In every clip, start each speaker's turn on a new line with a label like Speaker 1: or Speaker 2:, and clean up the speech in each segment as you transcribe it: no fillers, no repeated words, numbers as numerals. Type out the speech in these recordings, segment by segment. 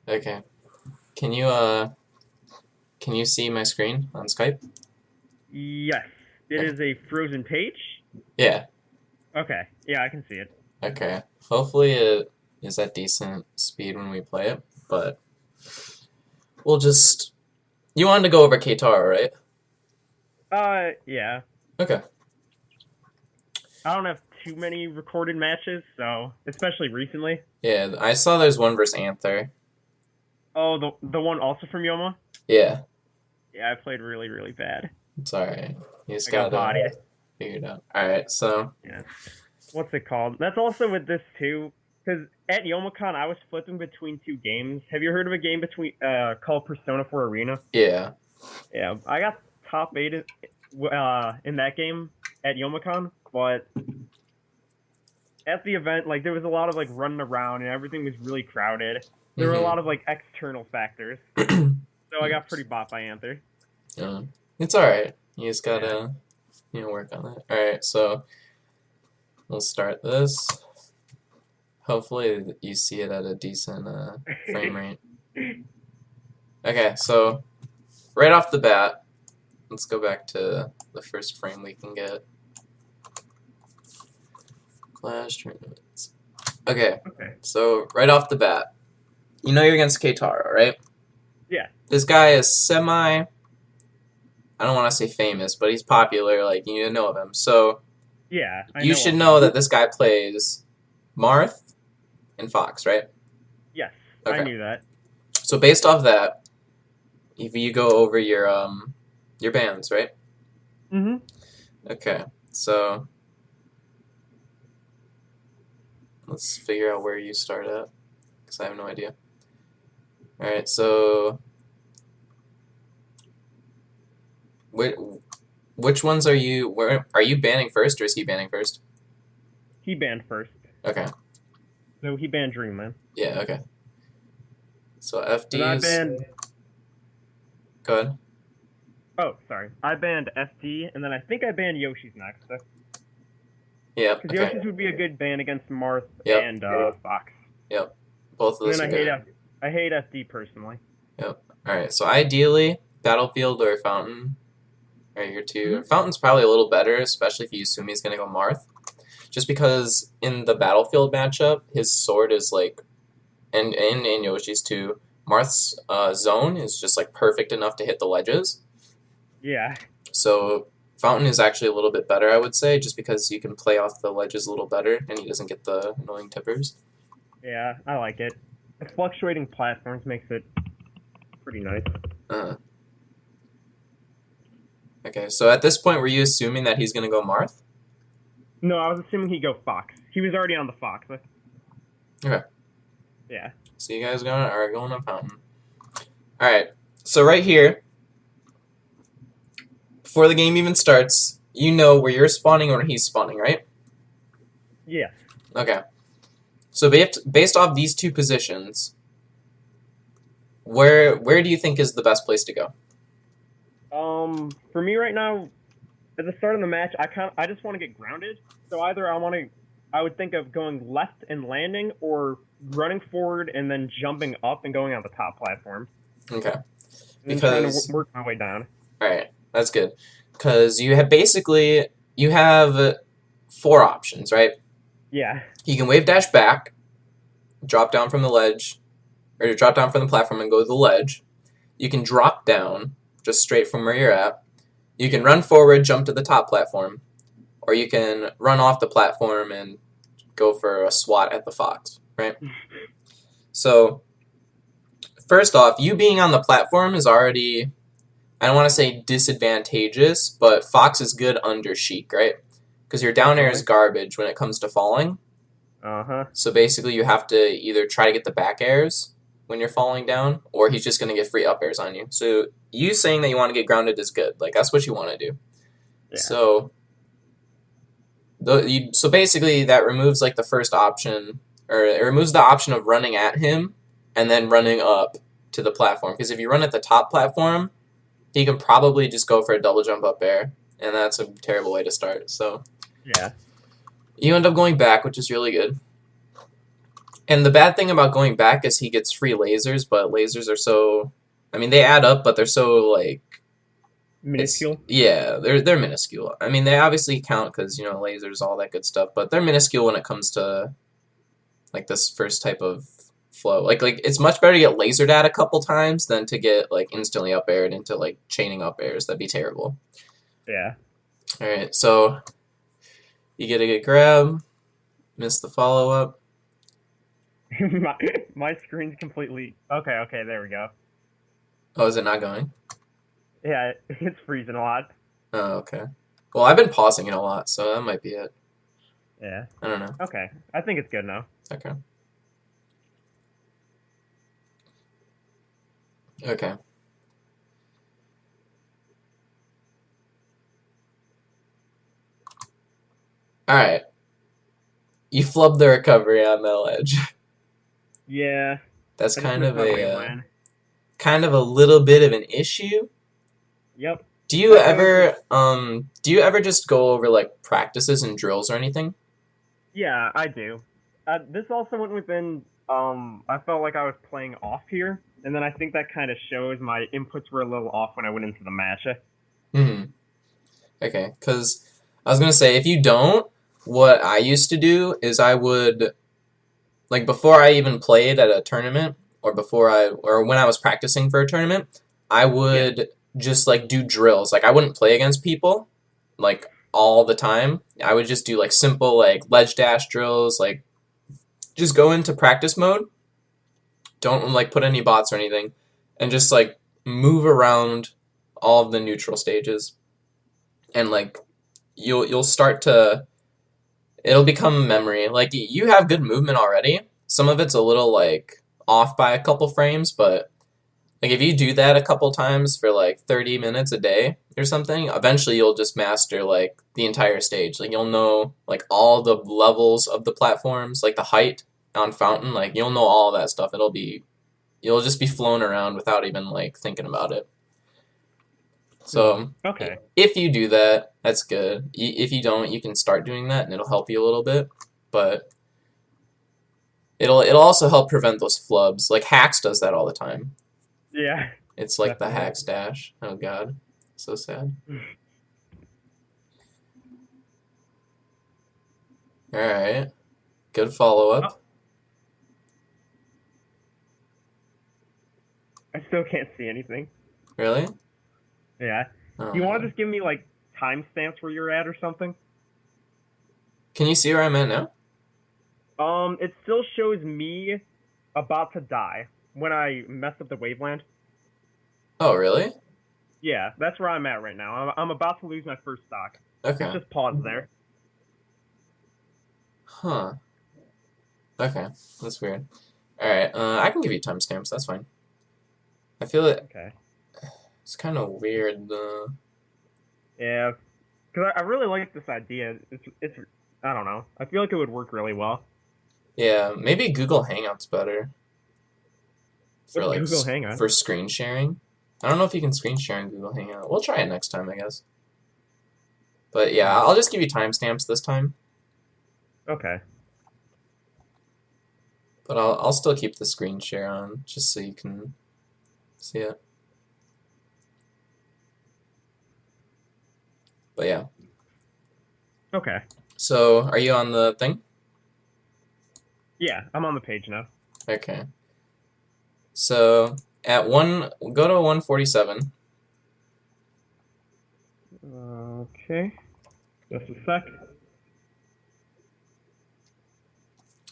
Speaker 1: Okay. Can you see my screen on Skype?
Speaker 2: Yes. It
Speaker 1: Okay.
Speaker 2: is a frozen page?
Speaker 1: Yeah.
Speaker 2: Okay. Yeah, I can see it.
Speaker 1: Okay. Hopefully it is at decent speed when we play it, but we'll just. You wanted to go over Keitaro, right?
Speaker 2: Yeah.
Speaker 1: Okay.
Speaker 2: I don't have too many recorded matches, so especially recently.
Speaker 1: Yeah, I saw there's one versus Anther.
Speaker 2: Oh, the one also from Yoma?
Speaker 1: Yeah,
Speaker 2: Yeah, I played really, really bad.
Speaker 1: it's alright. You just
Speaker 2: I got
Speaker 1: gotta
Speaker 2: bodied.
Speaker 1: figure it out. Alright, so.
Speaker 2: Yeah. What's it called? That's also with this too, because at YomaCon I was flipping between two games. Have you heard of a game between called Persona 4 Arena?
Speaker 1: Yeah.
Speaker 2: Yeah, I got top eight in that game at YomaCon, but at the event, like there was a lot of like running around and everything was really crowded. There were a lot
Speaker 1: Mm-hmm.
Speaker 2: of like external factors, so I got pretty bought by Anther.
Speaker 1: Yeah. It's alright. You just
Speaker 2: Yeah.
Speaker 1: gotta, work on it. Alright, so we'll start this. Hopefully you see it at a decent frame rate. Okay, so right off the bat, let's go back to the first frame we can get. Clash tournaments. Okay,
Speaker 2: Okay.
Speaker 1: so right off the bat, you know you're against Keitaro, right?
Speaker 2: Yeah.
Speaker 1: This guy is semi. I don't want to say famous, but he's popular. Like you know of him, so
Speaker 2: Yeah, I
Speaker 1: you
Speaker 2: know
Speaker 1: should
Speaker 2: of
Speaker 1: know
Speaker 2: him.
Speaker 1: that this guy plays Marth and Fox, right?
Speaker 2: Yes, I
Speaker 1: Okay.
Speaker 2: knew that.
Speaker 1: So based off that, if you go over your bands, right?
Speaker 2: Mhm.
Speaker 1: Okay. So let's figure out where you start at, because I have no idea. All right. So which ones are you? Where are you banning first, or is he banning first?
Speaker 2: He banned first.
Speaker 1: Okay.
Speaker 2: So he banned Dreamland.
Speaker 1: Yeah. Okay. So
Speaker 2: And I
Speaker 1: FDs.
Speaker 2: banned.
Speaker 1: Go ahead.
Speaker 2: Oh, sorry. I banned FD, and then I think I banned Yoshi's next.
Speaker 1: Yep.
Speaker 2: Because
Speaker 1: Okay.
Speaker 2: Yoshi's would be a good ban against Marth
Speaker 1: Yep.
Speaker 2: and Fox.
Speaker 1: Yep. Both of
Speaker 2: And
Speaker 1: those
Speaker 2: then
Speaker 1: are good.
Speaker 2: I hate FD personally.
Speaker 1: Yep. All right. So ideally, Battlefield or Fountain are your two.
Speaker 2: Mhm.
Speaker 1: Fountain's probably a little better, especially if you assume he's gonna go Marth, just because in the Battlefield matchup, his sword is like, and in Yoshi's too. Marth's zone is just like perfect enough to hit the ledges.
Speaker 2: Yeah.
Speaker 1: So Fountain is actually a little bit better, I would say, just because you can play off the ledges a little better, and he doesn't get the annoying tippers.
Speaker 2: Yeah, I like it. The fluctuating platforms makes it pretty nice.
Speaker 1: Uh, okay, so at this point, were you assuming that he's gonna go Marth?
Speaker 2: No, I was assuming he'd go Fox. He was already on the Fox.
Speaker 1: Okay.
Speaker 2: Yeah.
Speaker 1: So you guys are going to Fountain. All right. So right here, before the game even starts, you know where you're spawning or he's spawning, right?
Speaker 2: Yeah.
Speaker 1: Okay. So based off these two positions, where do you think is the best place to go?
Speaker 2: For me right now, at the start of the match, I just want to get grounded. So either I would think of going left and landing, or running forward and then jumping up and going on the top platform,
Speaker 1: Okay.
Speaker 2: and then trying to
Speaker 1: Because
Speaker 2: work my way down.
Speaker 1: all right, that's good. Because you have four options, right?
Speaker 2: Yeah.
Speaker 1: You can wave dash back, drop down from the ledge, or drop down from the platform and go to the ledge. You can drop down just straight from where you're at. You can run forward, jump to the top platform, or you can run off the platform and go for a swat at the fox, right? So, first off, you being on the platform is already, I don't want to say disadvantageous, but Fox is good under Sheik, right? Because your down air is
Speaker 2: Definitely.
Speaker 1: garbage when it comes to falling.
Speaker 2: Uh-huh.
Speaker 1: So basically, you have to either try to get the back airs when you're falling down, or he's just going to get free up airs on you. So you saying that you want to get grounded is good. Like, that's what you want to do.
Speaker 2: Yeah.
Speaker 1: So, so basically, that removes like the first option, or it removes the option of running at him and then running up to the platform. Because if you run at the top platform, he can probably just go for a double jump up air, and that's a terrible way to start. So
Speaker 2: Yeah.
Speaker 1: you end up going back, which is really good. And the bad thing about going back is he gets free lasers, but lasers are so, I mean, they add up, but they're so like it's
Speaker 2: Minuscule.
Speaker 1: yeah, they're minuscule. I mean, they obviously count because lasers, all that good stuff, but they're minuscule when it comes to like this first type of flow. Like it's much better to get lasered at a couple times than to get like instantly up aired into like chaining up airs. That'd be terrible.
Speaker 2: Yeah.
Speaker 1: All right, so you get a good grab, miss the follow up.
Speaker 2: my screen's completely. Okay, there we go.
Speaker 1: Oh, is it not going?
Speaker 2: Yeah, it's freezing a lot.
Speaker 1: Oh, okay. Well, I've been pausing it a lot, so that might be it.
Speaker 2: Yeah.
Speaker 1: I don't know.
Speaker 2: Okay, I think it's good now.
Speaker 1: Okay. Okay. All right. You flubbed the recovery on the ledge.
Speaker 2: Yeah.
Speaker 1: That's
Speaker 2: I just missed my waveland.
Speaker 1: kind of a little bit of an issue.
Speaker 2: Yep.
Speaker 1: Do you ever just go over like practices and drills or anything?
Speaker 2: Yeah, I do. This also went within. I felt like I was playing off here, and then I think that kind of shows my inputs were a little off when I went into the match.
Speaker 1: Hmm. Okay, because I was gonna say if you don't, what I used to do is I would like before I even played at a tournament or when I was practicing for a tournament, I would just like do drills. Like I wouldn't play against people like all the time. I would just do like simple like ledge dash drills, like just go into practice mode. Don't like put any bots or anything and just like move around all of the neutral stages. And like you'll start to it'll become memory. Like you have good movement already. Some of it's a little like off by a couple frames, but like if you do that a couple times for like 30 minutes a day or something, eventually you'll just master like the entire stage. Like you'll know like all the levels of the platforms, like the height on Fountain, like you'll know all that stuff. You'll just be flown around without even like thinking about it. So
Speaker 2: Okay.
Speaker 1: if you do that, that's good. If you don't, you can start doing that and it'll help you a little bit. But it'll also help prevent those flubs. Like Hacks does that all the time.
Speaker 2: Yeah.
Speaker 1: It's like the
Speaker 2: Definitely.
Speaker 1: Hacks dash. Oh god. So sad. Alright. Good follow up.
Speaker 2: I still can't see anything.
Speaker 1: Really?
Speaker 2: Yeah.
Speaker 1: Oh,
Speaker 2: Do you want
Speaker 1: man.
Speaker 2: to just give me like timestamps where you're at or something?
Speaker 1: Can you see where I'm at now?
Speaker 2: It still shows me about to die when I messed up the waveland.
Speaker 1: Oh, really?
Speaker 2: Yeah, that's where I'm at right now. I'm about to lose my first stock.
Speaker 1: Okay.
Speaker 2: It's just paused there.
Speaker 1: Huh. Okay. That's weird. Alright, I can give you timestamps, that's fine. I feel it.
Speaker 2: Okay.
Speaker 1: It's kind of weird.
Speaker 2: Yeah, because I really like this idea. It's I don't know. I feel like it would work really well.
Speaker 1: Yeah, maybe Google Hangouts better for
Speaker 2: What's
Speaker 1: like
Speaker 2: Google Hangout?
Speaker 1: for screen sharing. I don't know if you can screen share in Google Hangout. We'll try it next time, I guess. But yeah, I'll just give you timestamps this time.
Speaker 2: Okay.
Speaker 1: But I'll still keep the screen share on just so you can see it. But yeah.
Speaker 2: Okay.
Speaker 1: So, are you on the thing?
Speaker 2: Yeah, I'm on the page now.
Speaker 1: Okay. So, go to 147.
Speaker 2: Okay. Just a sec.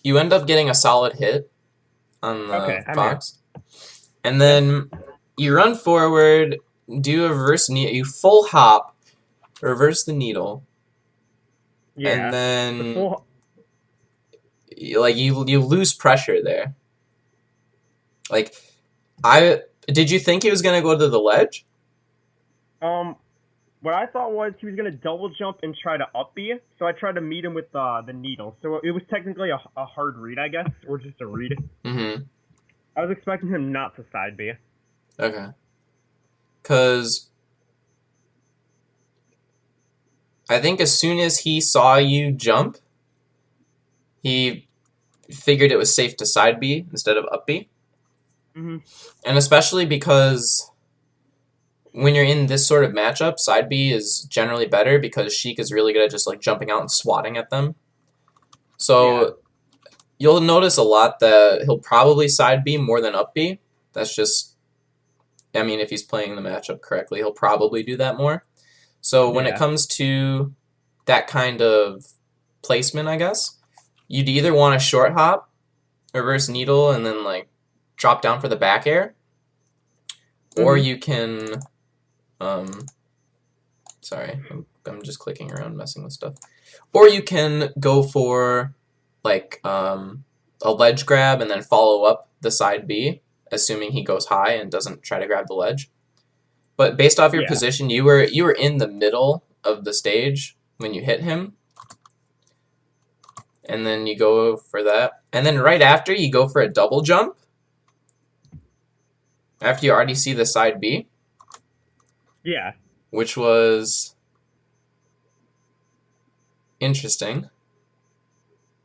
Speaker 1: You end up getting a solid hit on the
Speaker 2: Okay, I'm
Speaker 1: box. And then you run forward, do a reverse knee, you full hop, reverse the needle.
Speaker 2: Yeah.
Speaker 1: And
Speaker 2: The
Speaker 1: then
Speaker 2: full.
Speaker 1: you lose pressure there. Like did you think he was gonna go to the ledge?
Speaker 2: What I thought was he was gonna double jump and try to up B, so I tried to meet him with the needle. So it was technically a hard read, I guess, or just a read.
Speaker 1: Mm-hmm.
Speaker 2: I was expecting him not to side B.
Speaker 1: Okay. Cause I think as soon as he saw you jump, he figured it was safe to side B instead of up B.
Speaker 2: Mm-hmm.
Speaker 1: And especially because when you're in this sort of matchup, side B is generally better because Sheik is really good at just like jumping out and swatting at them. So you'll notice a lot that he'll probably side B more than up B. That's just, I mean, if he's playing the matchup correctly, he'll probably do that more. So when it comes to that kind of placement, I guess, you'd either want to short hop, reverse needle, and then like drop down for the back air, or you can, sorry, I'm just clicking around messing with stuff, or you can go for like a ledge grab and then follow up the side B, assuming he goes high and doesn't try to grab the ledge. But based off your position, you were in the middle of the stage when you hit him, and then you go for that, and then right after you go for a double jump after you already see the side B.
Speaker 2: Yeah.
Speaker 1: Which was interesting.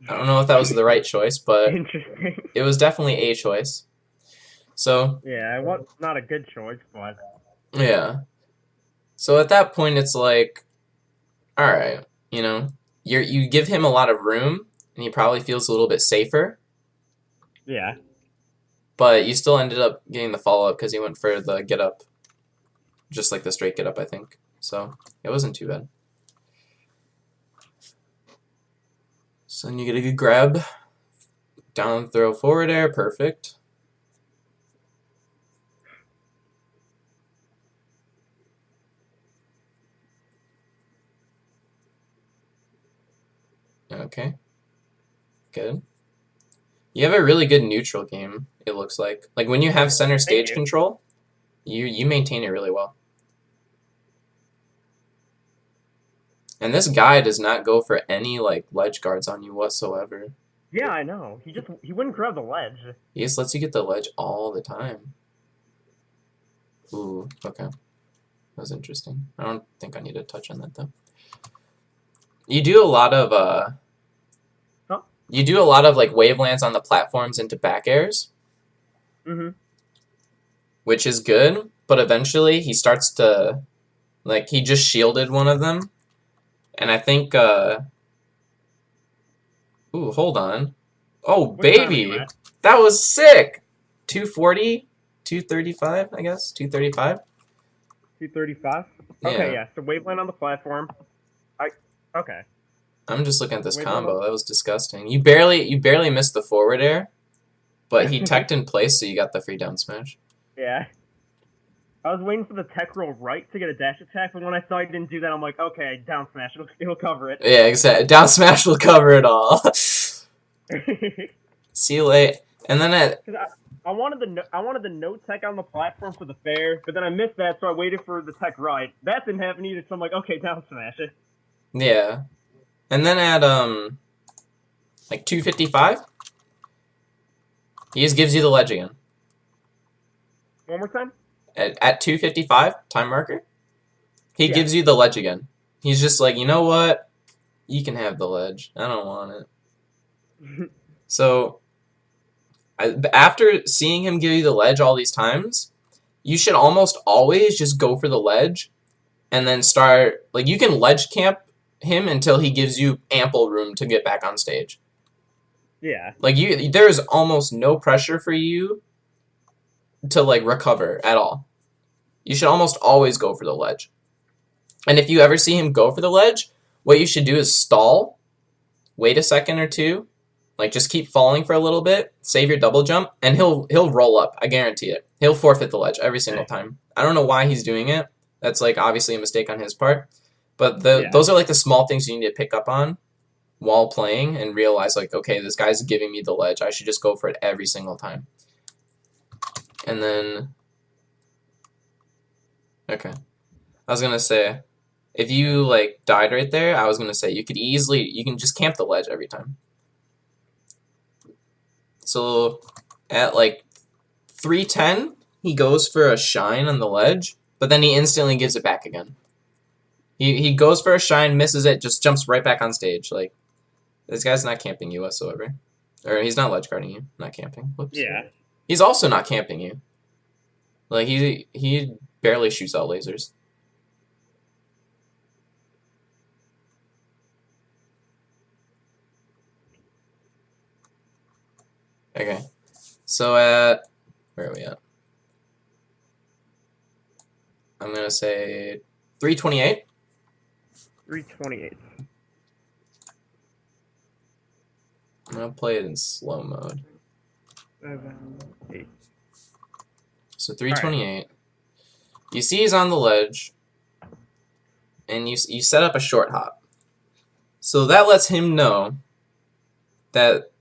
Speaker 1: I don't know if that was the right choice, but it was definitely a choice. So
Speaker 2: yeah, it was not a good choice, but
Speaker 1: yeah. So at that point, it's like, all right, you know, you give him a lot of room, and he probably feels a little bit safer.
Speaker 2: Yeah.
Speaker 1: But you still ended up getting the follow up because he went for the get up, just like the straight get up, I think. So it wasn't too bad. So then you get a good grab, down throw forward air, perfect. Okay, good. You have a really good neutral game, it looks like. Like when you have center stage control, you maintain it really well. And this guy does not go for any like ledge guards on you whatsoever.
Speaker 2: Yeah, I know. He wouldn't grab the ledge.
Speaker 1: He just lets you get the ledge all the time. Ooh, okay. That was interesting. I don't think I need to touch on that though. You do a lot of like wavelands on the platforms into back airs. Which is good, but eventually he starts to, like, he just shielded one of them. And I think ooh, hold on. Oh, baby. That was sick. 240, 235, I guess. 235.
Speaker 2: 235? Okay, yeah. So waveland on the platform. Okay.
Speaker 1: I'm just looking at this combo. That was disgusting. You barely missed the forward air, but he teched in place, so you got the free down smash.
Speaker 2: Yeah. I was waiting for the tech roll right to get a dash attack, but when I saw he didn't do that, I'm like, okay, down smash, it'll cover it.
Speaker 1: Yeah, exactly. Down smash will cover it all. See you later. And then
Speaker 2: I wanted the no tech on the platform for the fair, but then I missed that, so I waited for the tech right. That didn't happen either, so I'm like, okay, down smash it.
Speaker 1: Yeah. And then at like 255, he just gives you the ledge again.
Speaker 2: One more time?
Speaker 1: At 255, time marker, he gives you the ledge again. He's just like, you know what? You can have the ledge. I don't want it. So, after seeing him give you the ledge all these times, you should almost always just go for the ledge and then start, like, you can ledge camp him until he gives you ample room to get back on stage.
Speaker 2: Yeah.
Speaker 1: Like, there's almost no pressure for you to, like, recover at all. You should almost always go for the ledge. And if you ever see him go for the ledge, what you should do is stall, wait a second or two, like just keep falling for a little bit, save your double jump, and he'll roll up. I guarantee it. He'll forfeit the ledge every single time. I don't know why he's doing it. That's like obviously a mistake on his part. But those are like the small things you need to pick up on while playing and realize like, okay, this guy's giving me the ledge. I should just go for it every single time. And then, okay. I was going to say, if you like died right there, I was going to say you can just camp the ledge every time. So at like 310, he goes for a shine on the ledge, but then he instantly gives it back again. He goes for a shine, misses it, just jumps right back on stage. Like, this guy's not camping you whatsoever. Or he's not ledge guarding you, not camping. Whoops.
Speaker 2: Yeah.
Speaker 1: He's also not camping you. Like, he barely shoots out lasers. Okay. So at... Where are we at? I'm going to say 328.
Speaker 2: 328.
Speaker 1: I'm going to play it in slow mode.
Speaker 2: 7, 8.
Speaker 1: So 328. You see he's on the ledge, and you set up a short hop. So that lets him know that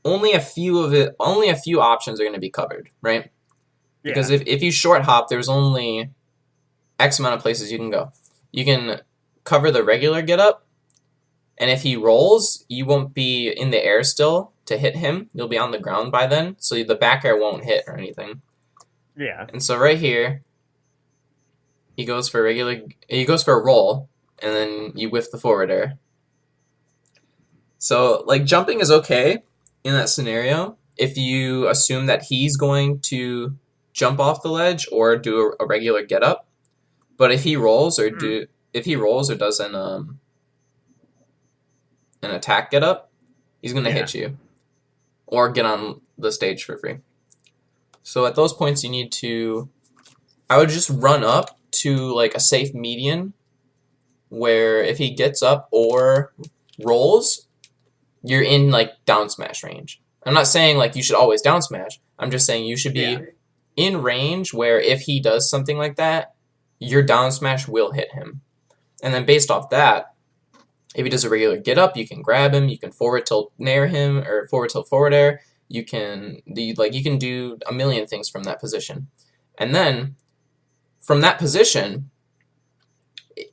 Speaker 1: only a few options are going to be covered, right? Because if you short hop, there's only X amount of places you can go. You can cover the regular get up, and if he rolls, you won't be in the air still to hit him. You'll be on the ground by then, so the back air won't hit or anything.
Speaker 2: Yeah.
Speaker 1: And so right here, he goes for a roll, and then you whiff the forward air. So like jumping is okay in that scenario if you assume that he's going to jump off the ledge or do a regular get up. But if he rolls or does an attack get up, he's gonna hit you or get on the stage for free. So at those points, you need to. I would just run up to like a safe median, where if he gets up or rolls, you're in like down smash range. I'm not saying like you should always down smash. I'm just saying you should be in range where if he does something like that, your down smash will hit him. And then based off that, if he does a regular get up, you can grab him, you can forward tilt nair him, or forward tilt forward air. You can do a million things from that position. And then from that position,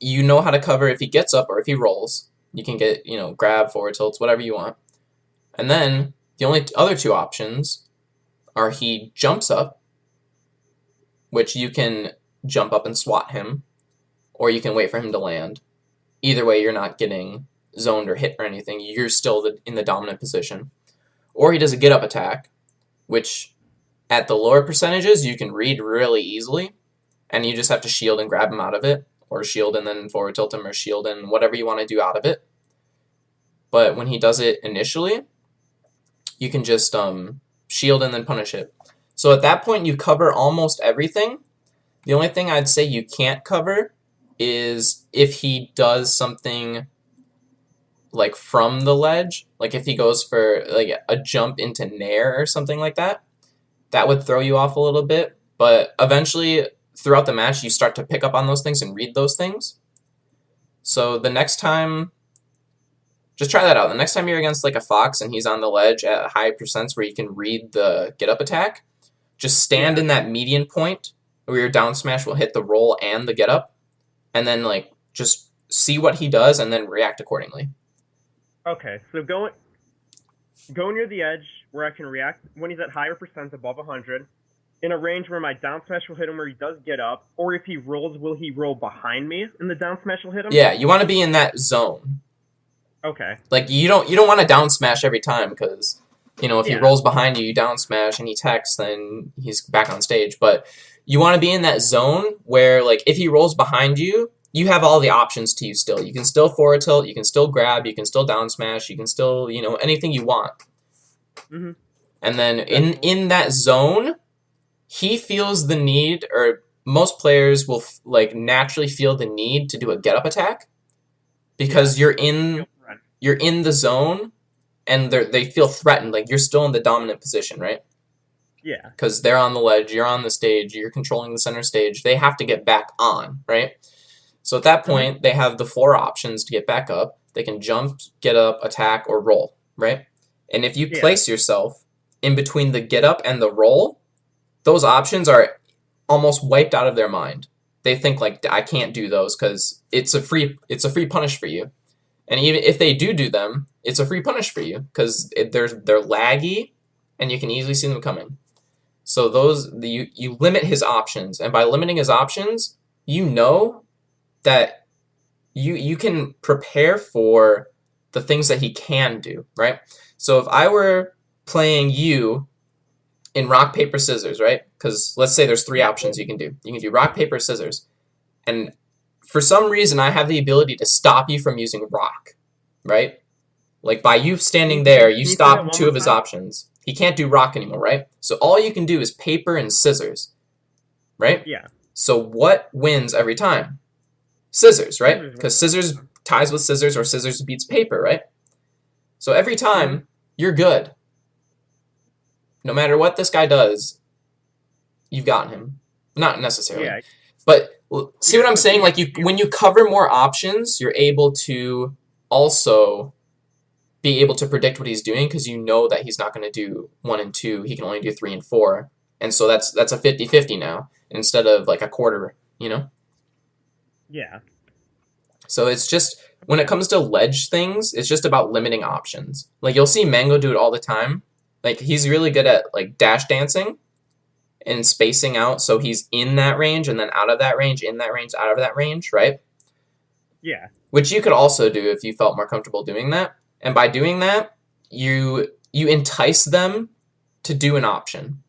Speaker 1: you know how to cover if he gets up or if he rolls. You can get, grab, forward tilts, whatever you want. And then the only other two options are he jumps up, which you can jump up and swat him, or you can wait for him to land. Either way, you're not getting zoned or hit or anything. You're still in the dominant position. Or he does a get up attack, which at the lower percentages you can read really easily, and you just have to shield and grab him out of it, or shield and then forward tilt him, or shield and whatever you want to do out of it. But when he does it initially, you can just shield and then punish it. So at that point, you cover almost everything. The only thing I'd say you can't cover is if he does something like from the ledge, like if he goes for like a jump into nair or something like that, that would throw you off a little bit. But eventually, throughout the match, you start to pick up on those things and read those things. So the next time, just try that out. The next time you're against like a Fox and he's on the ledge at high percents where you can read the get up attack, just stand in that median point where your down smash will hit the roll and the get up, and then like just see what he does and then react accordingly.
Speaker 2: Okay, so go near the edge where I can react when he's at higher percents above 100, in a range where my down smash will hit him where he does get up, or if he rolls, will he roll behind me and the down smash will hit him?
Speaker 1: Yeah, you want to be in that zone.
Speaker 2: Okay.
Speaker 1: Like you don't want to down smash every time because if he rolls behind you, you down smash and he techs, then he's back on stage. But you want to be in that zone where like if he rolls behind you, you have all the options to you still. You can still forward tilt, you can still grab, you can still down smash, you can still, anything you want.
Speaker 2: Mm-hmm.
Speaker 1: And then in that zone, he feels the need, or most players will like naturally feel the need to do a get up attack because you're in the zone and they feel threatened, like you're still in the dominant position, right?
Speaker 2: Yeah.
Speaker 1: Because they're on the ledge, you're on the stage, you're controlling the center stage. They have to get back on, right? So at that point, they have the 4 options to get back up. They can jump, get up, attack, or roll, right? And if you place yourself in between the get up and the roll, those options are almost wiped out of their mind. They think like, I can't do those because it's a free punish for you. And even if they do them, it's a free punish for you because they're laggy and you can easily see them coming. So you limit his options, and by limiting his options, you know that you can prepare for the things that he can do, right? So if I were playing you in rock, paper, scissors, right? Because let's say there's 3 options you can do. You can do rock, paper, scissors. And for some reason, I have the ability to stop you from using rock, right? Like by you standing there, you
Speaker 2: Can you say that
Speaker 1: stop
Speaker 2: one
Speaker 1: 2
Speaker 2: more
Speaker 1: of his
Speaker 2: time?
Speaker 1: options. He can't do rock anymore, right? So all you can do is paper and scissors, right?
Speaker 2: Yeah.
Speaker 1: So what wins every time? Scissors, right?
Speaker 2: Scissors
Speaker 1: Because
Speaker 2: wins.
Speaker 1: scissors ties with scissors or scissors beats paper, right? So every time, you're good. No matter what this guy does, you've gotten him. Not necessarily.
Speaker 2: Yeah.
Speaker 1: But see what I'm
Speaker 2: but
Speaker 1: saying?
Speaker 2: yeah,
Speaker 1: Like when you cover more options, you're able to also be able to predict what he's doing because you know that he's not going to do 1 and 2. He can only do 3 and 4. And so that's a 50-50 now instead of like a quarter, you know?
Speaker 2: Yeah.
Speaker 1: So it's just when it comes to ledge things, it's just about limiting options. Like you'll see Mango do it all the time. Like he's really good at like dash dancing and spacing out so he's in that range and then out of that range, in that range, out of that range, right?
Speaker 2: Yeah.
Speaker 1: Which you could also do if you felt more comfortable doing that. And by doing that, you entice them to do an option.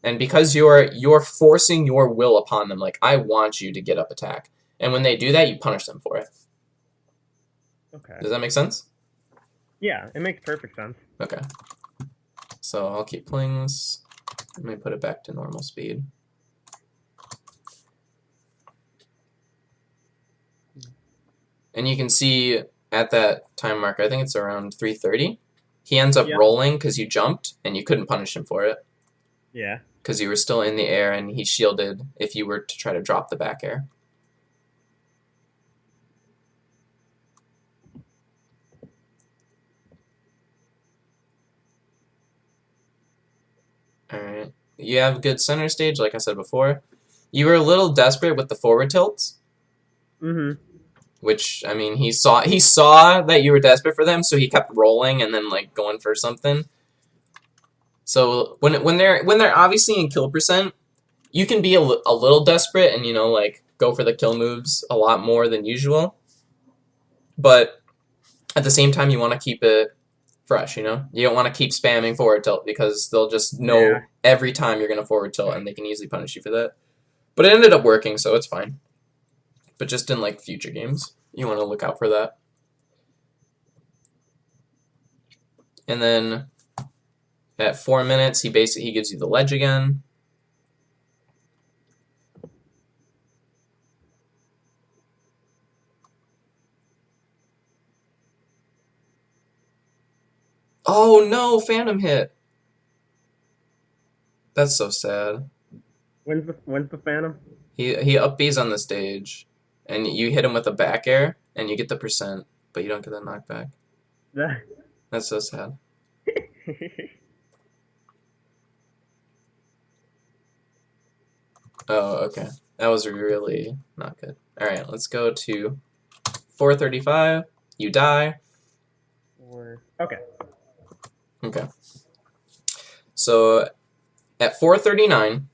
Speaker 1: And because you're forcing your will upon them, like I want you to get up attack. And when they do that, you punish them for it.
Speaker 2: Okay.
Speaker 1: Does that make sense?
Speaker 2: Yeah, it makes perfect sense.
Speaker 1: Okay. So I'll keep playing this. Let me put it back to normal speed. And you can see at that time marker, I think it's around 3:30, he ends up rolling because you jumped and you couldn't punish him for it.
Speaker 2: Yeah.
Speaker 1: Because you were still in the air and he shielded if you were to try to drop the back air. Alright. You have good center stage, like I said before. You were a little desperate with the forward tilts.
Speaker 2: Mm-hmm.
Speaker 1: Which, I mean, he saw that you were desperate for them, so he kept rolling and then like going for something. So when they're obviously in kill percent, you can be a little desperate and like go for the kill moves a lot more than usual. But at the same time, you want to keep it fresh. You don't want to keep spamming forward tilt because they'll just know every time you're gonna forward tilt and they can easily punish you for that. But it ended up working, so it's fine. But just in like future games, you want to look out for that. And then at 4 minutes, he gives you the ledge again. Oh no, Phantom hit. That's so sad.
Speaker 2: When's the Phantom?
Speaker 1: He up B's on the stage, and you hit him with a back air, and you get the percent, but you don't get the knockback. That's so sad. Oh, okay. That was really not good. Alright, let's go to 4:35. You die.
Speaker 2: Okay.
Speaker 1: Okay. So at 4:39,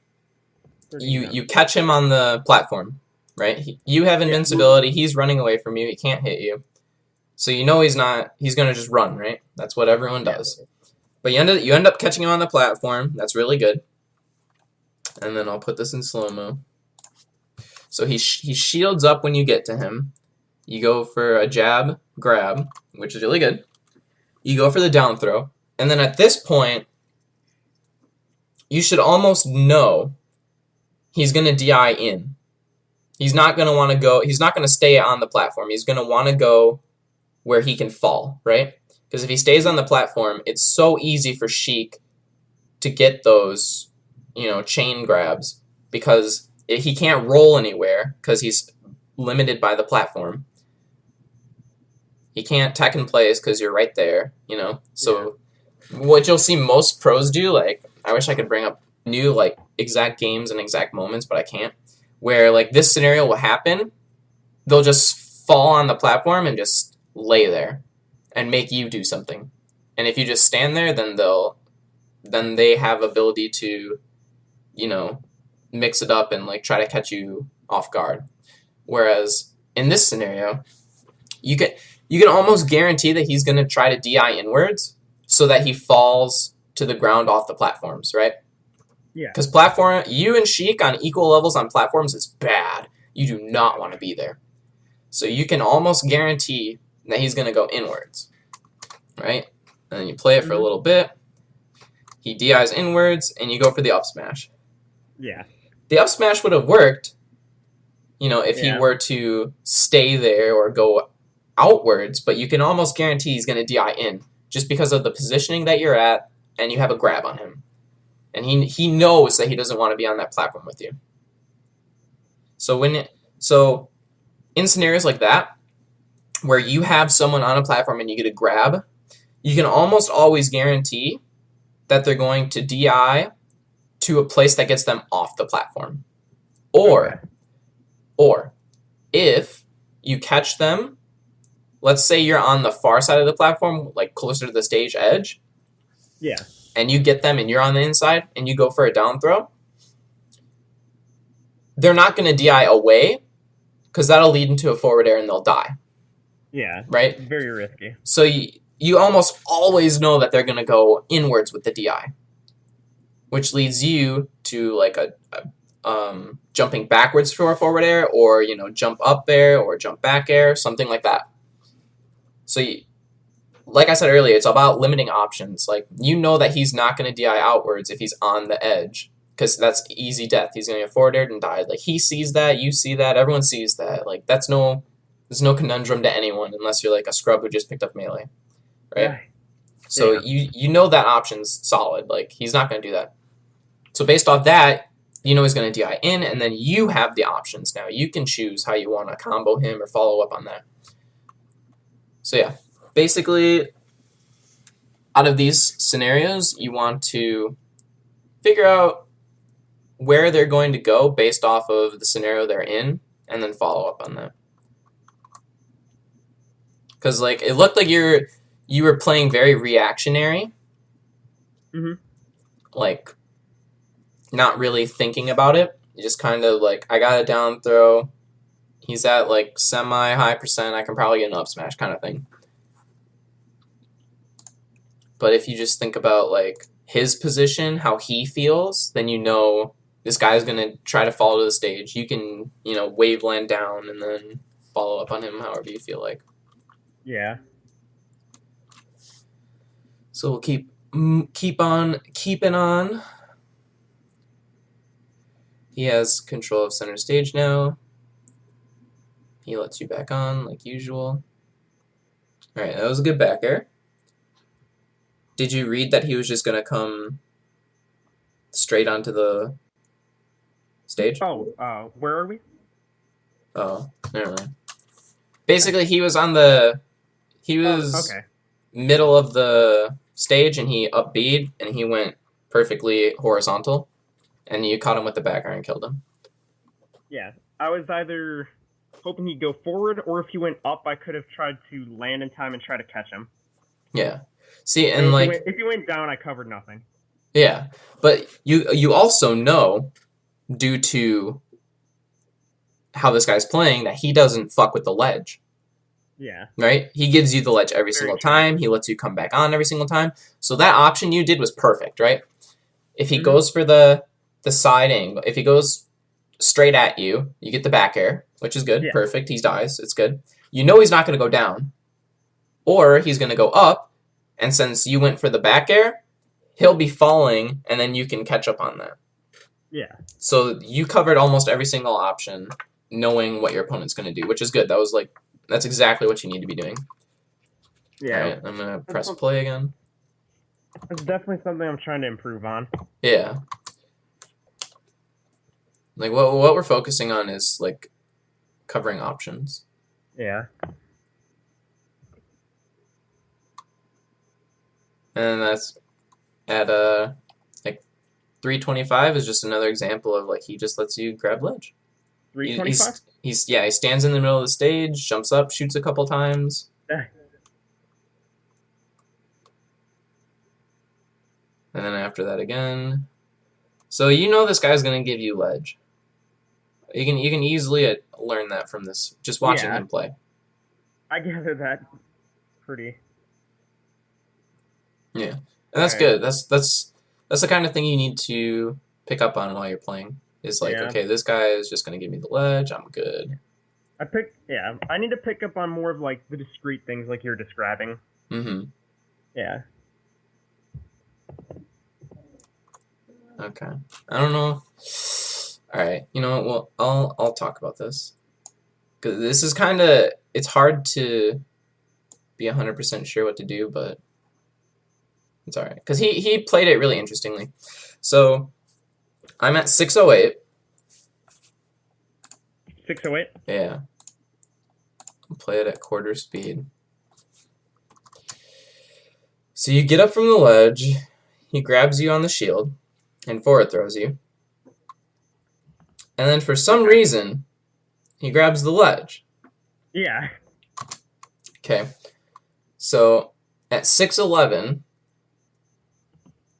Speaker 1: you catch him on the platform, right? You have invincibility. He's running away from you. He can't hit you. So you know he's going to just run, right? That's what everyone does. But you end up catching him on the platform. That's really good. And then I'll put this in slow-mo. So he shields up when you get to him. You go for a jab, grab, which is really good. You go for the down throw. And then at this point, you should almost know he's going to DI in. He's not going to want to go. He's not going to stay on the platform. He's going to want to go where he can fall, right? Because if he stays on the platform, it's so easy for Sheik to get those, chain grabs because he can't roll anywhere because he's limited by the platform. He can't tech in place because you're right there, So what you'll see most pros do, like, I wish I could bring up new, like, exact games and exact moments, but I can't, where, like, this scenario will happen, they'll just fall on the platform and just lay there and make you do something. And if you just stand there, then they have ability to, mix it up and, like, try to catch you off guard. Whereas in this scenario, you can almost guarantee that he's going to try to DI inwards so that he falls to the ground off the platforms, right?
Speaker 2: Yeah.
Speaker 1: Because you and Sheik on equal levels on platforms is bad. You do not want to be there. So you can almost guarantee that he's going to go inwards, right? And then you play it for a little bit. He DIs inwards, and you go for the up smash.
Speaker 2: Yeah.
Speaker 1: The up smash would have worked, if he were to stay there or go outwards, but you can almost guarantee he's going to DI in just because of the positioning that you're at, and you have a grab on him. And he knows that he doesn't want to be on that platform with you. So in scenarios like that, where you have someone on a platform and you get a grab, you can almost always guarantee that they're going to DI to a place that gets them off the platform. Or if you catch them, let's say you're on the far side of the platform, like closer to the stage edge.
Speaker 2: Yeah.
Speaker 1: And you get them and you're on the inside and you go for a down throw, they're not going to DI away because that'll lead into a forward air and they'll die.
Speaker 2: Yeah.
Speaker 1: Right?
Speaker 2: Very risky.
Speaker 1: So you almost always know that they're going to go inwards with the DI, which leads you to like a jumping backwards for a forward air or, jump up air or jump back air, something like that. So like I said earlier, it's about limiting options. Like, that he's not going to DI outwards if he's on the edge, because that's easy death. He's going to get forward aired and died. Like, he sees that, you see that, everyone sees that. Like, there's no conundrum to anyone unless you're like a scrub who just picked up melee, right?
Speaker 2: Yeah.
Speaker 1: So you know that option's solid. Like, he's not going to do that. So based off that, he's going to DI in, and then you have the options now. You can choose how you want to combo him or follow up on that. So yeah. Basically, out of these scenarios, you want to figure out where they're going to go based off of the scenario they're in, and then follow up on that. Because it looked like you were playing very reactionary.
Speaker 2: Mm-hmm.
Speaker 1: Like, not really thinking about it. You just kind of I got a down throw. He's at semi-high percent. I can probably get an up smash kind of thing. But if you just think about his position, how he feels, then this guy's gonna try to fall to the stage. You can wave land down and then follow up on him however you feel like.
Speaker 2: Yeah.
Speaker 1: So we'll keep on keeping on. He has control of center stage now. He lets you back on like usual. All right, that was a good back air. Did you read that he was just going to come straight onto the stage?
Speaker 2: Oh, where are we?
Speaker 1: Oh, never mind. Basically, he was middle of the stage, and he up B'd, and he went perfectly horizontal, and you caught him with the back air and killed him.
Speaker 2: Yeah, I was either hoping he'd go forward, or if he went up, I could have tried to land in time and try to catch him.
Speaker 1: Yeah. See, and
Speaker 2: if he went down, I covered nothing.
Speaker 1: Yeah, but you also know, due to how this guy's playing, that he doesn't fuck with the ledge.
Speaker 2: Yeah.
Speaker 1: Right? He gives you the ledge every single time. He lets you come back on every single time. So that option you did was perfect, right? If he goes for the side angle, if he goes straight at you, you get the back air, which is good. Yeah. Perfect. He dies. It's good. He's not going to go down. Or he's going to go up. And since you went for the back air, he'll be falling, and then you can catch up on that.
Speaker 2: Yeah.
Speaker 1: So you covered almost every single option, knowing what your opponent's going to do, which is good. That's exactly what you need to be doing.
Speaker 2: Yeah.
Speaker 1: All right, I'm going to press play again.
Speaker 2: That's definitely something I'm trying to improve on.
Speaker 1: Yeah. What we're focusing on is, covering options.
Speaker 2: Yeah.
Speaker 1: And that's at 325 is just another example of he just lets you grab ledge.
Speaker 2: 325?
Speaker 1: He stands in the middle of the stage, jumps up, shoots a couple times.
Speaker 2: Yeah.
Speaker 1: And then after that again. So this guy's gonna give you ledge. You can easily learn that from this, just watching him play.
Speaker 2: I gather that pretty.
Speaker 1: Yeah, and that's
Speaker 2: Alright.
Speaker 1: good. That's the kind of thing you need to pick up on while you're playing. Is like,
Speaker 2: Yeah.
Speaker 1: okay, this guy is just gonna give me the ledge. I'm good.
Speaker 2: I need to pick up on more of like the discrete things like you're describing.
Speaker 1: Mm-hmm.
Speaker 2: Yeah.
Speaker 1: Okay. I don't know. All right. You know what? Well, I'll talk about this because this is kind of it's hard to be 100% sure what to do, but it's all right because he played it really interestingly. So I'm at 608.
Speaker 2: 608?
Speaker 1: Yeah. I'll play it at quarter speed. So you get up from the ledge. He grabs you on the shield and forward throws you. And then for some reason, he grabs the ledge.
Speaker 2: Yeah.
Speaker 1: Okay. So at 611,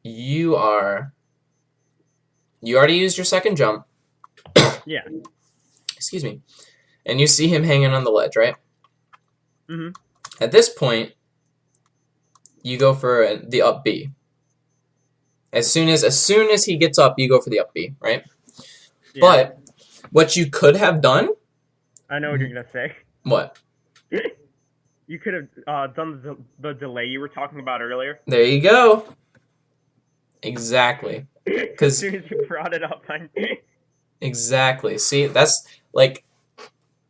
Speaker 1: you already used your second jump.
Speaker 2: Yeah.
Speaker 1: Excuse me. And you see him hanging on the ledge, right?
Speaker 2: Mm-hmm.
Speaker 1: At this point, you go for the up B. As soon as he gets up, you go for the up B, right?
Speaker 2: Yeah.
Speaker 1: But what you could have done?
Speaker 2: I know what you're gonna say.
Speaker 1: What?
Speaker 2: You could have done the delay you were talking about earlier.
Speaker 1: There you go. Exactly.
Speaker 2: As soon as you brought it up,
Speaker 1: Exactly. See, that's like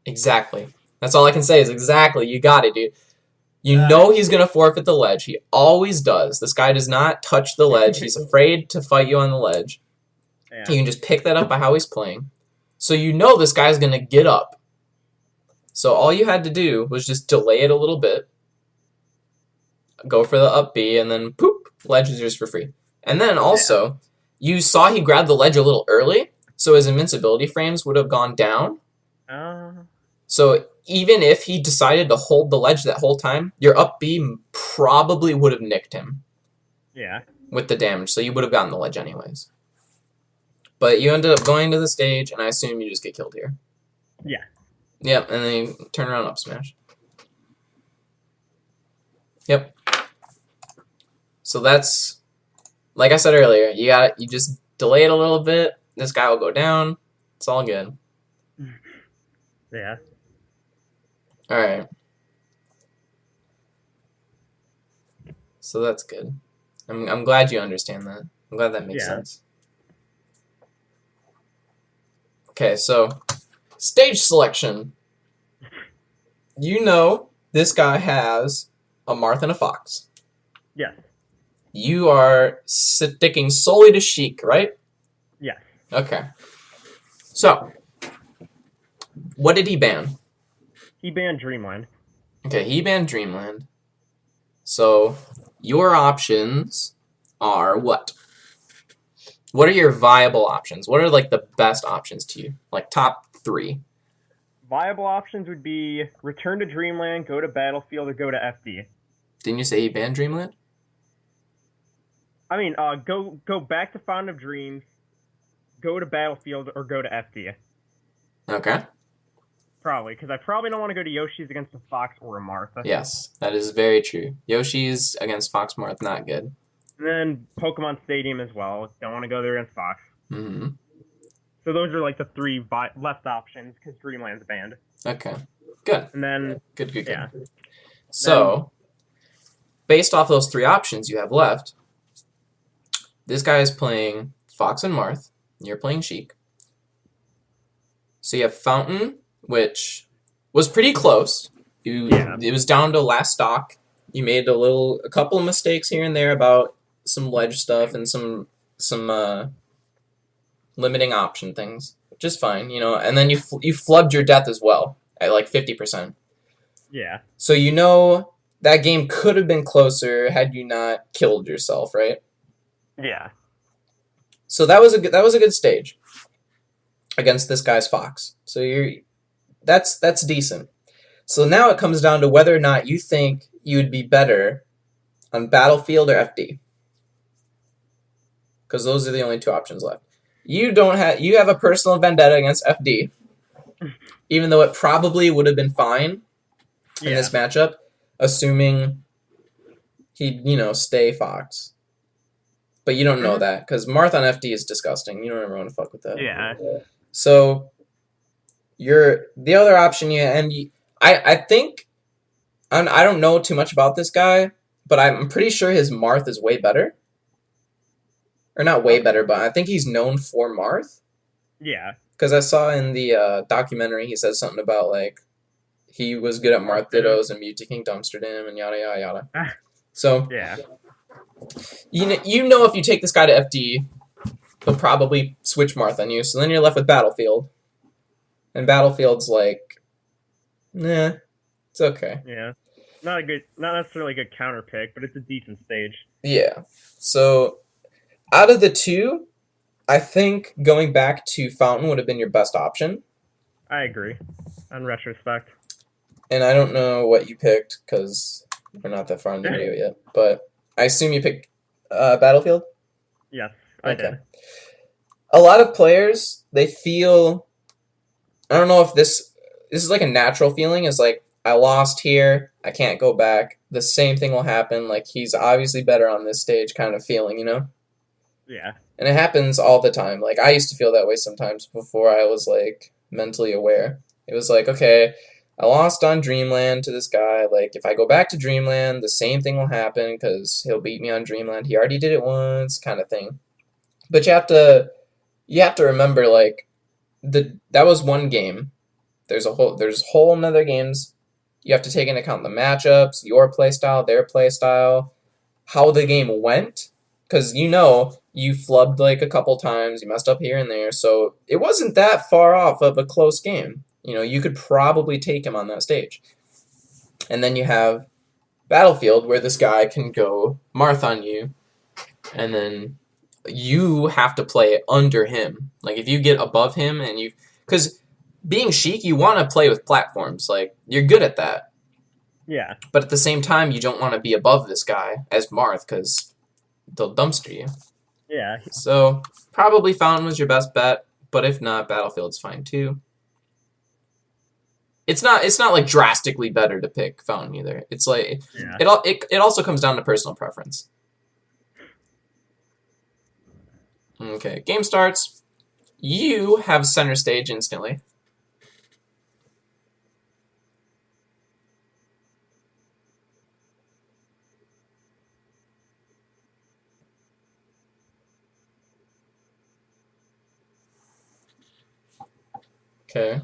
Speaker 1: exactly. That's all I can say is exactly. You got it, dude. You know he's gonna forfeit the ledge. He always does. This guy does not touch the ledge. He's afraid to fight you on the ledge.
Speaker 2: Yeah.
Speaker 1: You can just pick that up by how he's playing. So you know this guy's gonna get up. So all you had to do was just delay it a little bit, go for the up B, and then poop, ledge is yours for free. And then also, you saw he grabbed the ledge a little early, so his invincibility frames would have gone down. So even if he decided to hold the ledge that whole time, your up B probably would have nicked him.
Speaker 2: Yeah.
Speaker 1: With the damage, so you would have gotten the ledge anyways. But you ended up going to the stage, and I assume you just get killed here.
Speaker 2: Yeah.
Speaker 1: Yep, and then you turn around up smash. Yep. So that's, like I said earlier, you just delay it a little bit. This guy will go down. It's all good.
Speaker 2: Yeah.
Speaker 1: All right. So that's good. I'm glad you understand that. I'm glad that makes sense. Okay, so stage selection. You know this guy has a Marth and a Fox.
Speaker 2: Yes.
Speaker 1: You are sticking solely to Sheik, right?
Speaker 2: Yes.
Speaker 1: Okay. So, what did he ban?
Speaker 2: He banned Dreamland.
Speaker 1: Okay, he banned Dreamland. So, your options are what? What are your viable options? What are, like, the best options to you? Like, top 3.
Speaker 2: Viable options would be return to Dreamland, go to Battlefield, or go to FD.
Speaker 1: Didn't you say he banned Dreamland?
Speaker 2: I mean, go back to Fountain of Dreams, go to Battlefield, or go to FD.
Speaker 1: Okay.
Speaker 2: Probably, because I probably don't want to go to Yoshi's against a Fox or a Martha.
Speaker 1: Yes, that is very true. Yoshi's against Fox Marth, not good.
Speaker 2: And then Pokemon Stadium as well. Don't want to go there against Fox.
Speaker 1: Mm-hmm.
Speaker 2: So those are like the 3 left options because Dreamland's banned.
Speaker 1: Okay. Good.
Speaker 2: And then
Speaker 1: Good.
Speaker 2: yeah.
Speaker 1: So, based off those 3 options you have left, this guy is playing Fox and Marth. You're playing Sheik. So you have Fountain, which was pretty close. It was down to last stock. You made a couple of mistakes here and there about some ledge stuff and some limiting option things, which is fine, you know. And then you flubbed your death as well at like 50%.
Speaker 2: Yeah.
Speaker 1: So you know that game could have been closer had you not killed yourself, right?
Speaker 2: Yeah.
Speaker 1: So that was a good stage against this guy's Fox. So that's decent. So now it comes down to whether or not you think you would be better on Battlefield or FD. Because those are the only 2 options left. You have a personal vendetta against FD, even though it probably would have been fine in this matchup, assuming he'd, stay Fox. But you don't know that, because Marth on FD is disgusting. You don't ever want to fuck with that.
Speaker 2: Yeah.
Speaker 1: So, the other option, I think, I don't know too much about this guy, but I'm pretty sure his Marth is way better. Or not way better, but I think he's known for Marth.
Speaker 2: Yeah.
Speaker 1: Because I saw in the documentary, he says something about, like, he was good at Marth Dittos and Mewtwo King dumpstered him and yada, yada, yada. So,
Speaker 2: yeah.
Speaker 1: You know if you take this guy to FD, he'll probably switch Marth on you, so then you're left with Battlefield. And Battlefield's like, nah, it's okay.
Speaker 2: Yeah. Not necessarily a good counter pick, but it's a decent stage.
Speaker 1: Yeah. So, out of the two, I think going back to Fountain would have been your best option.
Speaker 2: I agree, in retrospect.
Speaker 1: And I don't know what you picked, because we're not that far in the video yet, but I assume you picked Battlefield?
Speaker 2: Yes, I did.
Speaker 1: A lot of players, they feel, I don't know if this is like a natural feeling, is like, I lost here, I can't go back, the same thing will happen, like he's obviously better on this stage kind of feeling,
Speaker 2: Yeah.
Speaker 1: And it happens all the time. Like, I used to feel that way sometimes before I was, like, mentally aware. It was like, okay, I lost on Dreamland to this guy. Like, if I go back to Dreamland, the same thing will happen because he'll beat me on Dreamland. He already did it once, kind of thing. But you have to remember, like, that was one game. There's whole nother games. You have to take into account the matchups, your playstyle, their playstyle, how the game went. Because you flubbed like a couple times, you messed up here and there, so it wasn't that far off of a close game. You could probably take him on that stage. And then you have Battlefield, where this guy can go Marth on you, and then you have to play under him. Like, if you get above him and because being Sheik, you want to play with platforms. Like, you're good at that.
Speaker 2: Yeah.
Speaker 1: But at the same time, you don't want to be above this guy as Marth, because they'll dumpster you.
Speaker 2: Yeah.
Speaker 1: So, probably Fountain was your best bet, but if not, Battlefield's fine too. It's not like drastically better to pick Fountain either. It's like it also comes down to personal preference. Okay, game starts. You have center stage instantly. Okay.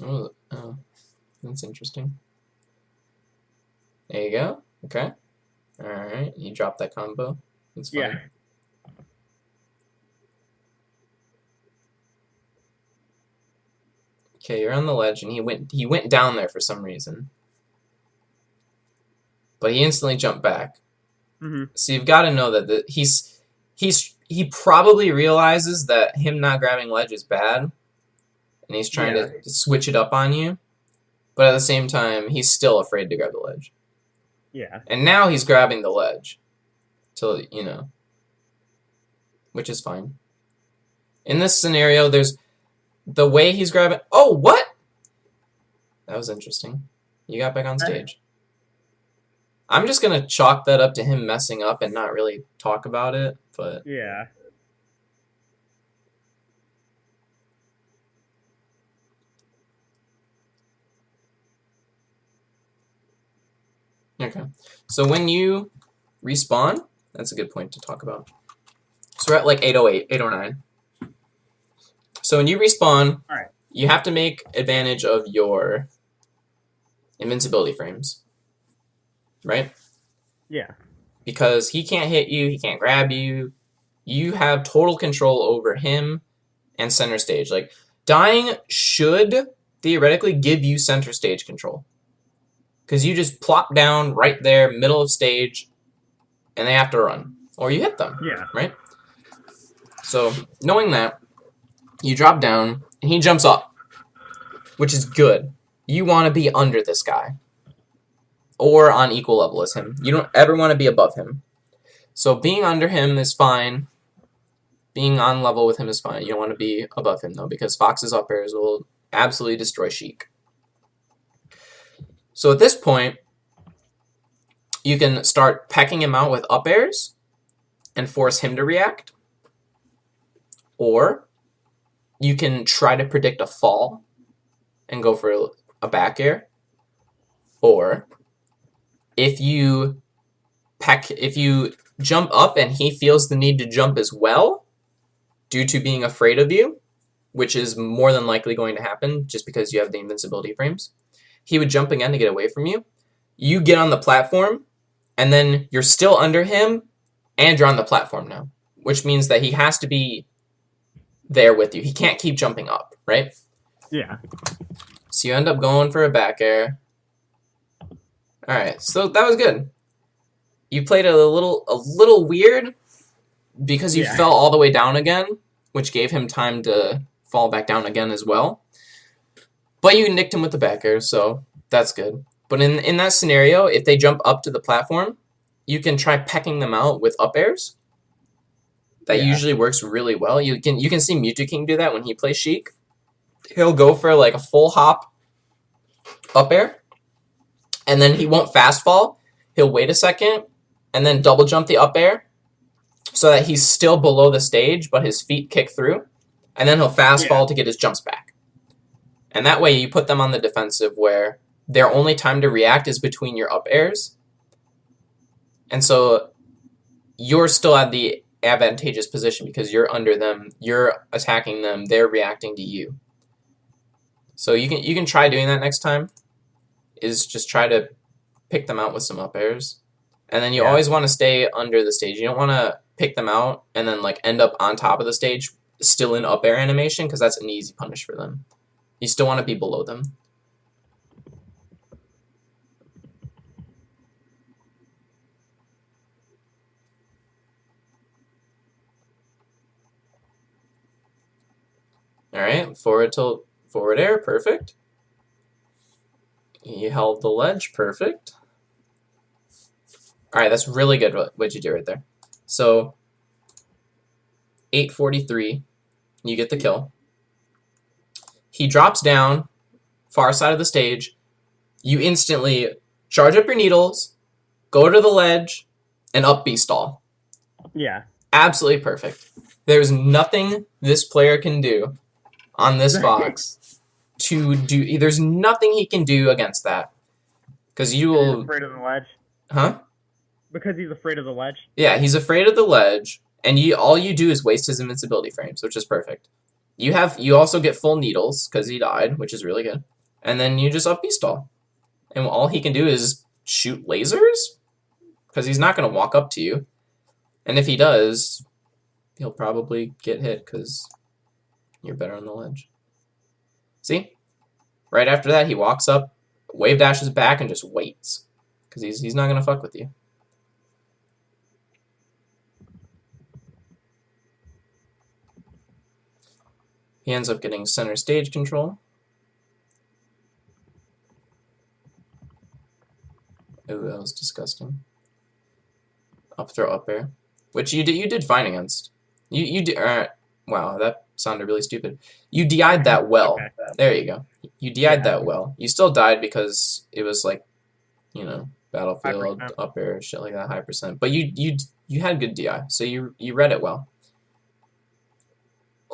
Speaker 1: Oh, that's interesting. There you go. Okay. Alright, you dropped that combo. That's fine.
Speaker 2: Yeah.
Speaker 1: Okay, you're on the ledge, and he went down there for some reason. But he instantly jumped back.
Speaker 2: Mm-hmm.
Speaker 1: So you've got to know that he probably realizes that him not grabbing ledge is bad, and he's trying to switch it up on you. But at the same time, he's still afraid to grab the ledge.
Speaker 2: Yeah.
Speaker 1: And now he's grabbing the ledge, which is fine. In this scenario, there's the way he's grabbing. Oh, what? That was interesting. You got back on stage. I'm just going to chalk that up to him messing up and not really talk about it, but...
Speaker 2: Yeah.
Speaker 1: Okay. So when you respawn, that's a good point to talk about. So we're at like 808, 809. So when you respawn, you have to make advantage of your invincibility frames. Right?
Speaker 2: Yeah.
Speaker 1: Because he can't hit you, he can't grab you. You have total control over him and center stage. Like, dying should theoretically give you center stage control. Because you just plop down right there, middle of stage, and they have to run. Or you hit them.
Speaker 2: Yeah.
Speaker 1: Right? So, knowing that, you drop down, and he jumps up. Which is good. You want to be under this guy. Or on equal level as him. You don't ever want to be above him. So being under him is fine. Being on level with him is fine. You don't want to be above him, though, because Fox's up airs will absolutely destroy Sheik. So at this point, you can start pecking him out with up airs and force him to react. Or you can try to predict a fall and go for a back air. Or if you jump up and he feels the need to jump as well, due to being afraid of you, which is more than likely going to happen just because you have the invincibility frames, he would jump again to get away from you. You get on the platform, and then you're still under him, and you're on the platform now, which means that he has to be there with you. He can't keep jumping up, right?
Speaker 2: Yeah.
Speaker 1: So you end up going for a back air. Alright, so that was good. You played a little weird, because you fell all the way down again, which gave him time to fall back down again as well. But you nicked him with the back air, so that's good. But in that scenario, if they jump up to the platform, you can try pecking them out with up airs. That usually works really well. You can see Mewtwo King do that when he plays Sheik. He'll go for like a full hop up air, and then he won't fast fall. He'll wait a second, and then double jump the up air, so that he's still below the stage, but his feet kick through. And then he'll fast fall to get his jumps back. And that way you put them on the defensive where their only time to react is between your up airs. And so you're still at the advantageous position because you're under them, you're attacking them, they're reacting to you. So you can try doing that next time, is just try to pick them out with some up airs. And then you always want to stay under the stage. You don't want to pick them out and then like end up on top of the stage still in up air animation, because that's an easy punish for them. You still want to be below them. Alright, forward air, perfect. You held the ledge, perfect. Alright, that's really good what you did right there. So 843, you get the kill. He drops down, far side of the stage. You instantly charge up your needles, go to the ledge, and up B stall.
Speaker 2: Yeah.
Speaker 1: Absolutely perfect. There's nothing this player can do on this Fox to do. There's nothing he can do against that. Because you will.
Speaker 2: He's afraid of the ledge.
Speaker 1: Huh?
Speaker 2: Because he's afraid of the ledge.
Speaker 1: Yeah, he's afraid of the ledge, and all you do is waste his invincibility frames, which is perfect. You also get full needles because he died, which is really good. And then you just up B stall. And all he can do is shoot lasers? Because he's not going to walk up to you. And if he does, he'll probably get hit because you're better on the ledge. See? Right after that, he walks up, wave dashes back, and just waits. Because he's not going to fuck with you. He ends up getting center stage control. Ooh, that was disgusting. Up throw up air, which you did fine against. You did. Wow, that sounded really stupid. You DI'd that well. There you go. You DI'd that well. You still died because it was like, battlefield up air shit like that, high percent. But you had good DI, so you read it well.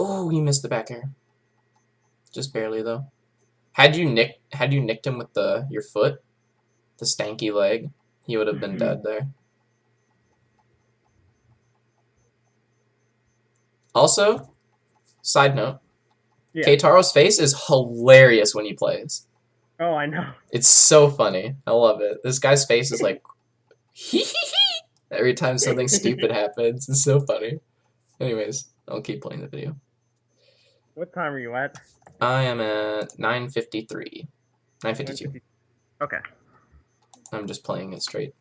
Speaker 1: Oh, you missed the back air. Just barely though. Had you nicked him with your foot, the stanky leg, he would have been dead there. Also, side note, Keitaro's face is hilarious when he plays.
Speaker 2: Oh, I know.
Speaker 1: It's so funny. I love it. This guy's face is like, hee hee hee, every time something stupid happens. It's so funny. Anyways, I'll keep playing the video.
Speaker 2: What time are you at?
Speaker 1: I am at 9:53. 9:52.
Speaker 2: Okay.
Speaker 1: I'm just playing it straight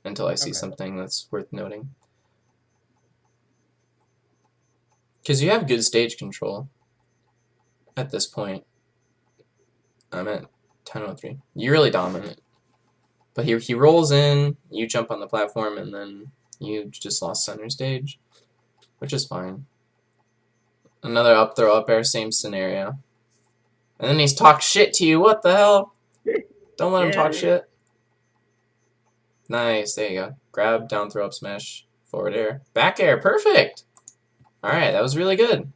Speaker 1: until I see something that's worth noting. Because you have good stage control at this point. I'm at 10:03. You're really dominant. But he rolls in, you jump on the platform, and then you just lost center stage, which is fine. Another up throw up air, same scenario. And then he's talk shit to you. What the hell? Don't let him talk
Speaker 2: Yeah.
Speaker 1: shit. Nice, there you go. Grab, down throw up smash, forward air. Back air, perfect! Alright, that was really good.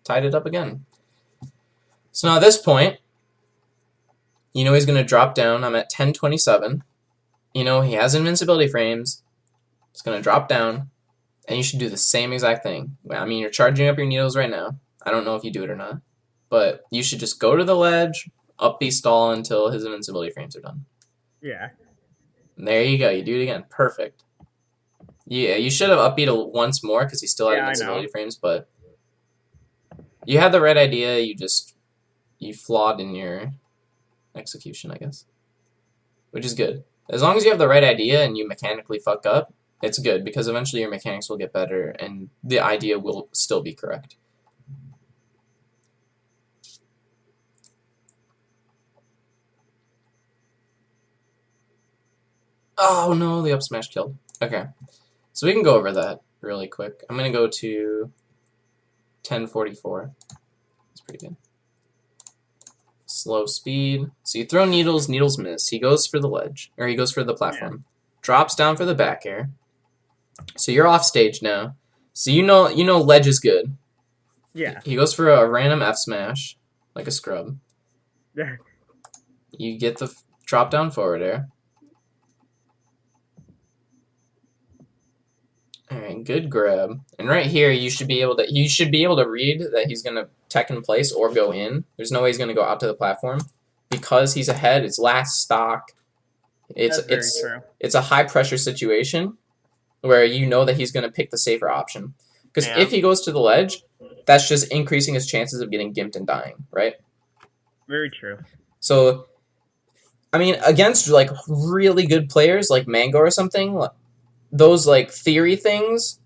Speaker 1: Tied it up again. So now at this point, you know he's going to drop down. I'm at 1027. You know he has invincibility frames. It's going to drop down. And you should do the same exact thing. I mean, you're charging up your needles right now. I don't know if you do it or not. But you should just go to the ledge, up B stall until his invincibility frames are done.
Speaker 2: Yeah.
Speaker 1: And there you go. You do it again. Perfect. Yeah, you should have up B'd once more because he still had invincibility frames, but you had the right idea. You flawed in your execution, I guess. Which is good. As long as you have the right idea and you mechanically fuck up, it's good because eventually your mechanics will get better and the idea will still be correct. Oh no, the up smash killed. Okay. So we can go over that really quick. I'm going to go to 1044. That's pretty good. Slow speed. So you throw needles, needles miss. He goes for the ledge, or he goes for the platform. Yeah. Drops down for the back air. So you're off stage now. So you know ledge is good.
Speaker 2: Yeah.
Speaker 1: He goes for a random F smash, like a scrub.
Speaker 2: Yeah.
Speaker 1: You get the drop down forward air. Alright, good grab. And right here you should be able to read that he's gonna tech in place or go in. There's no way he's gonna go out to the platform. Because he's ahead, it's last stock. It's a high pressure situation where you know that he's gonna pick the safer option. Because if he goes to the ledge, that's just increasing his chances of getting gimped and dying, right?
Speaker 2: Very true.
Speaker 1: So I mean, against like really good players like Mango or something, those like theory things,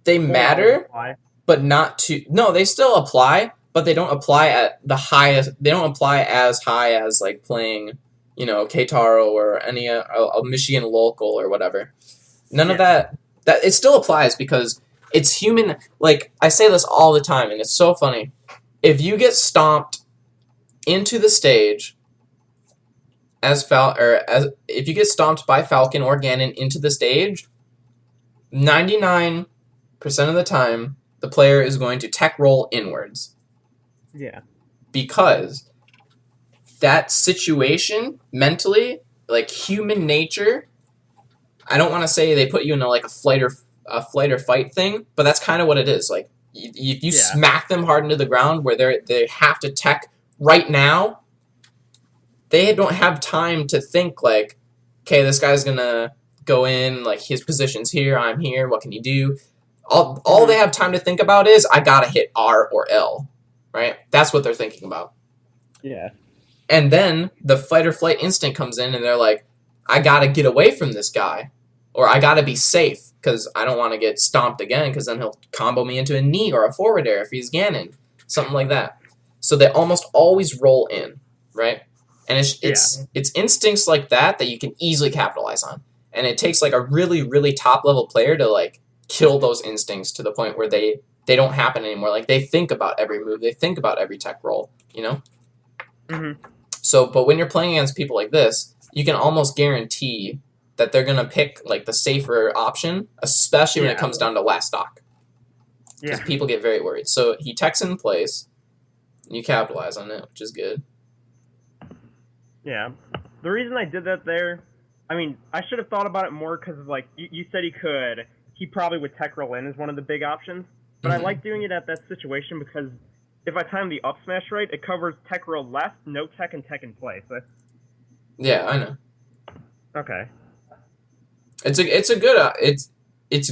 Speaker 1: they matter, but not to they still apply, but they don't apply at the highest. They don't apply as high as like playing, Keitaro or any a Michigan local or whatever. None of that it still applies because it's human. Like I say this all the time, and it's so funny. If you get stomped into the stage if you get stomped by Falcon or Ganon into the stage, 99% of the time the player is going to tech roll inwards.
Speaker 2: Yeah.
Speaker 1: Because that situation mentally, like human nature, I don't want to say they put you in a flight or fight thing, but that's kind of what it is. Like if you smack them hard into the ground where they have to tech right now, they don't have time to think like, okay, this guy's gonna go in, like his position's here, I'm here, what can you do? All they have time to think about is I gotta hit R or L, right? That's what they're thinking about.
Speaker 2: Yeah.
Speaker 1: And then the fight or flight instinct comes in and they're like, I gotta get away from this guy, or I gotta be safe because I don't want to get stomped again because then he'll combo me into a knee or a forward air if he's Ganon, something like that. So they almost always roll in, right? And it's instincts like that you can easily capitalize on. And it takes like a really, really top level player to like kill those instincts to the point where they don't happen anymore. Like they think about every move, they think about every tech roll,
Speaker 2: Mm-hmm.
Speaker 1: So, but when you're playing against people like this, you can almost guarantee that they're gonna pick like the safer option, especially when it comes down to last stock. Because people get very worried. So he techs in place, and you capitalize on it, which is good.
Speaker 2: Yeah. The reason I did that there, I mean, I should have thought about it more because, like, you said he could. He probably would tech roll in as one of the big options. But I like doing it at that situation because if I time the up smash right, it covers tech roll left, no tech, and tech in place.
Speaker 1: Yeah, I know.
Speaker 2: Okay.
Speaker 1: It's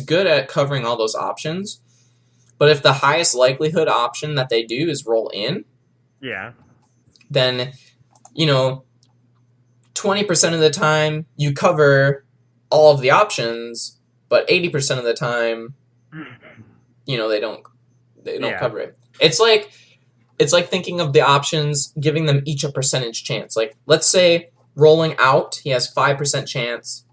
Speaker 1: good at covering all those options. But if the highest likelihood option that they do is roll in, then 20% of the time you cover all of the options, but 80% of the time, they don't cover it. It's like thinking of the options, giving them each a percentage chance. Like let's say rolling out, he has 5% chance,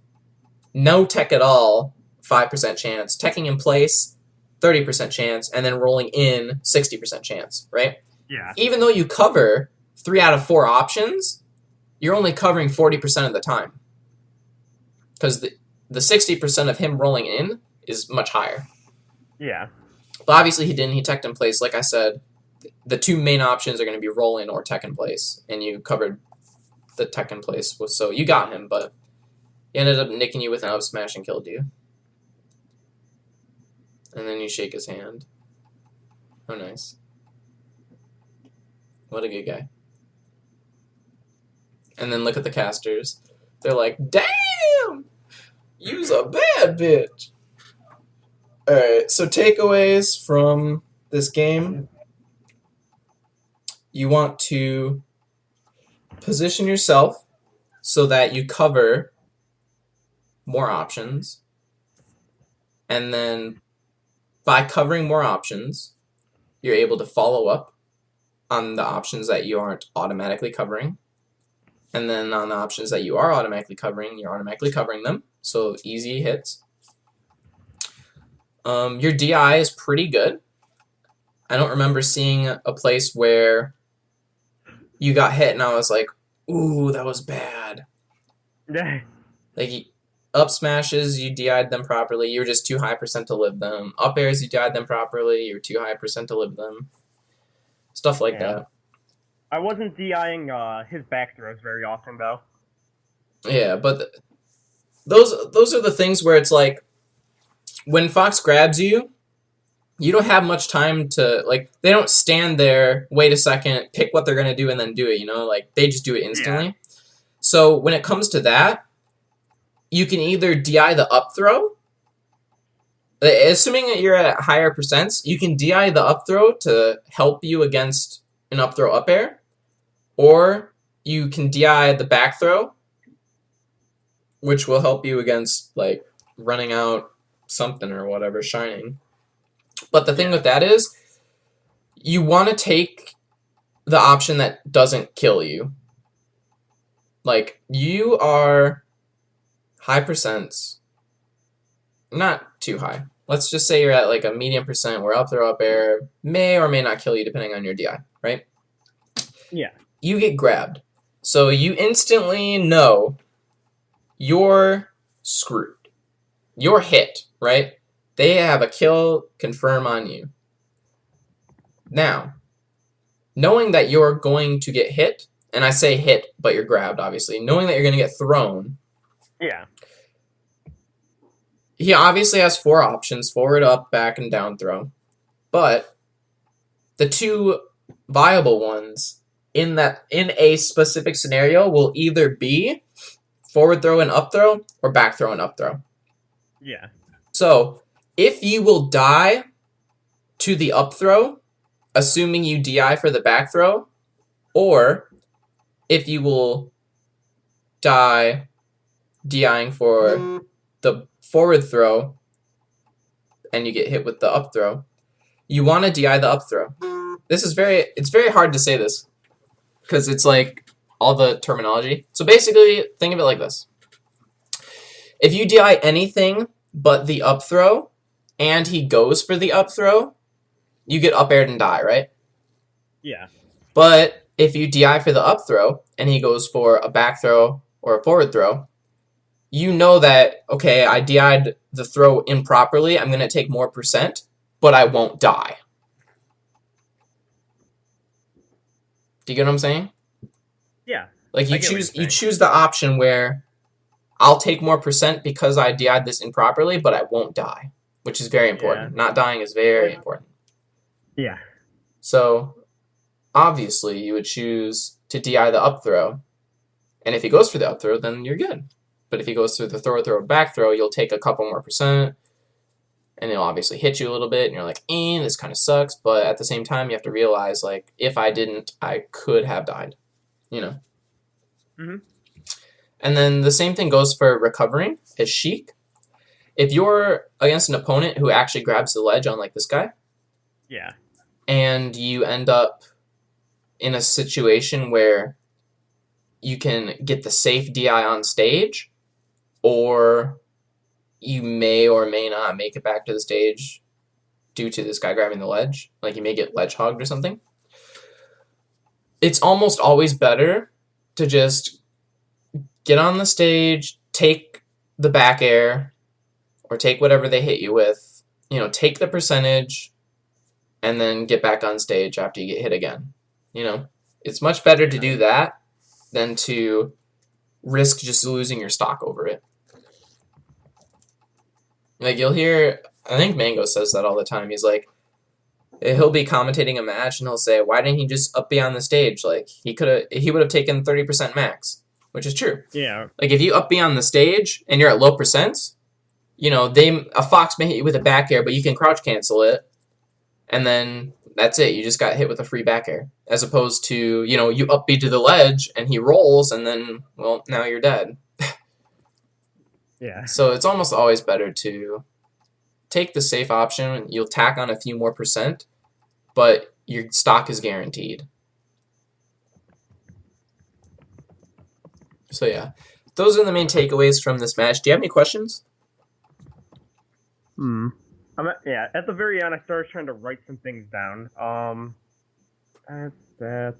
Speaker 1: no tech at all, 5% chance, teching in place, 30% chance, and then rolling in 60% chance, right?
Speaker 2: Yeah.
Speaker 1: Even though you cover 3 out of 4 options, you're only covering 40% of the time. Because the 60% of him rolling in is much higher.
Speaker 2: Yeah.
Speaker 1: But obviously he didn't. He teched in place. Like I said, the 2 main options are going to be roll in or tech in place. And you covered the tech in place. So you got him, but he ended up nicking you with an up smash and killed you. And then you shake his hand. Oh, nice. What a good guy. And then look at the casters. They're like, damn! You's a bad bitch. Alright, so takeaways from this game. You want to position yourself so that you cover more options. And then by covering more options, you're able to follow up on the options that you aren't automatically covering. And then on the options that you are automatically covering, you're automatically covering them. So easy hits. Your DI is pretty good. I don't remember seeing a place where you got hit and I was like, ooh, that was bad. Like, up smashes, you DI'd them properly. You were just too high percent to live them. Up airs, you DI'd them properly. You were too high percent to live them. Stuff like that.
Speaker 2: I wasn't DIing his back throws very often, though.
Speaker 1: Yeah, but those are the things where it's like, when Fox grabs you, you don't have much time to, like, they don't stand there, wait a second, pick what they're going to do, and then do it, you know? Like, they just do it instantly. Yeah. So when it comes to that, you can either DI the up throw, assuming that you're at higher percents, you can DI the up throw to help you against an up throw up air, or you can DI the back throw, which will help you against, like, running out something or whatever, shining. But the thing with that is, you want to take the option that doesn't kill you. Like, you are high percents, not too high. Let's just say you're at like a medium percent where up throw up air may or may not kill you depending on your DI, right?
Speaker 2: Yeah.
Speaker 1: You get grabbed. So you instantly know you're screwed. You're hit, right? They have a kill confirm on you. Now, knowing that you're going to get hit, and I say hit, but you're grabbed, obviously. Knowing that you're going to get thrown.
Speaker 2: Yeah.
Speaker 1: He obviously has 4 options, forward, up, back, and down throw. But the 2 viable ones in a specific scenario will either be forward throw and up throw, or back throw and up throw.
Speaker 2: Yeah.
Speaker 1: So, if you will die to the up throw, assuming you DI for the back throw, or if you will die DIing for the forward throw and you get hit with the up throw, you want to DI the up throw. It's very hard to say this because it's like all the terminology. So basically, think of it like this. If you DI anything but the up throw and he goes for the up throw, you get up aired and die, right?
Speaker 2: Yeah.
Speaker 1: But if you DI for the up throw and he goes for a back throw or a forward throw, you know that, okay, I DI'd the throw improperly, I'm going to take more percent, but I won't die. Do you get what I'm saying?
Speaker 2: Yeah.
Speaker 1: Like, you choose the option where I'll take more percent because I DI'd this improperly, but I won't die, which is very important. Yeah. Not dying is very important.
Speaker 2: Yeah.
Speaker 1: So, obviously, you would choose to DI the up throw, and if he goes for the up throw, then you're good. But if he goes through the throw, back throw, you'll take a couple more percent, and it'll obviously hit you a little bit, and you're like, this kind of sucks, but at the same time, you have to realize, like, if I didn't, I could have died, you know?
Speaker 2: Mm-hmm.
Speaker 1: And then the same thing goes for recovering as Sheik. If you're against an opponent who actually grabs the ledge on, like, this guy,
Speaker 2: yeah,
Speaker 1: and you end up in a situation where you can get the safe DI on stage, or you may or may not make it back to the stage due to this guy grabbing the ledge. Like, you may get ledge hogged or something. It's almost always better to just get on the stage, take the back air, or take whatever they hit you with, you know, take the percentage, and then get back on stage after you get hit again. You know, it's much better to do that than to risk just losing your stock over it. Like, you'll hear, I think Mango says that all the time. He's like, he'll be commentating a match and he'll say, why didn't he just up beyond the stage? Like, he would have taken 30% max, which is true.
Speaker 2: Yeah.
Speaker 1: Like, if you up beyond the stage and you're at low percents, you know, a fox may hit you with a back air, but you can crouch cancel it, and then that's it. You just got hit with a free back air. As opposed to, you know, you up B to the ledge and he rolls, and then, well, now you're dead.
Speaker 2: Yeah.
Speaker 1: So it's almost always better to take the safe option. You'll tack on a few more percent, but your stock is guaranteed. So yeah, those are the main takeaways from this match. Do you have any questions?
Speaker 2: At the very end, I started trying to write some things down. That's that.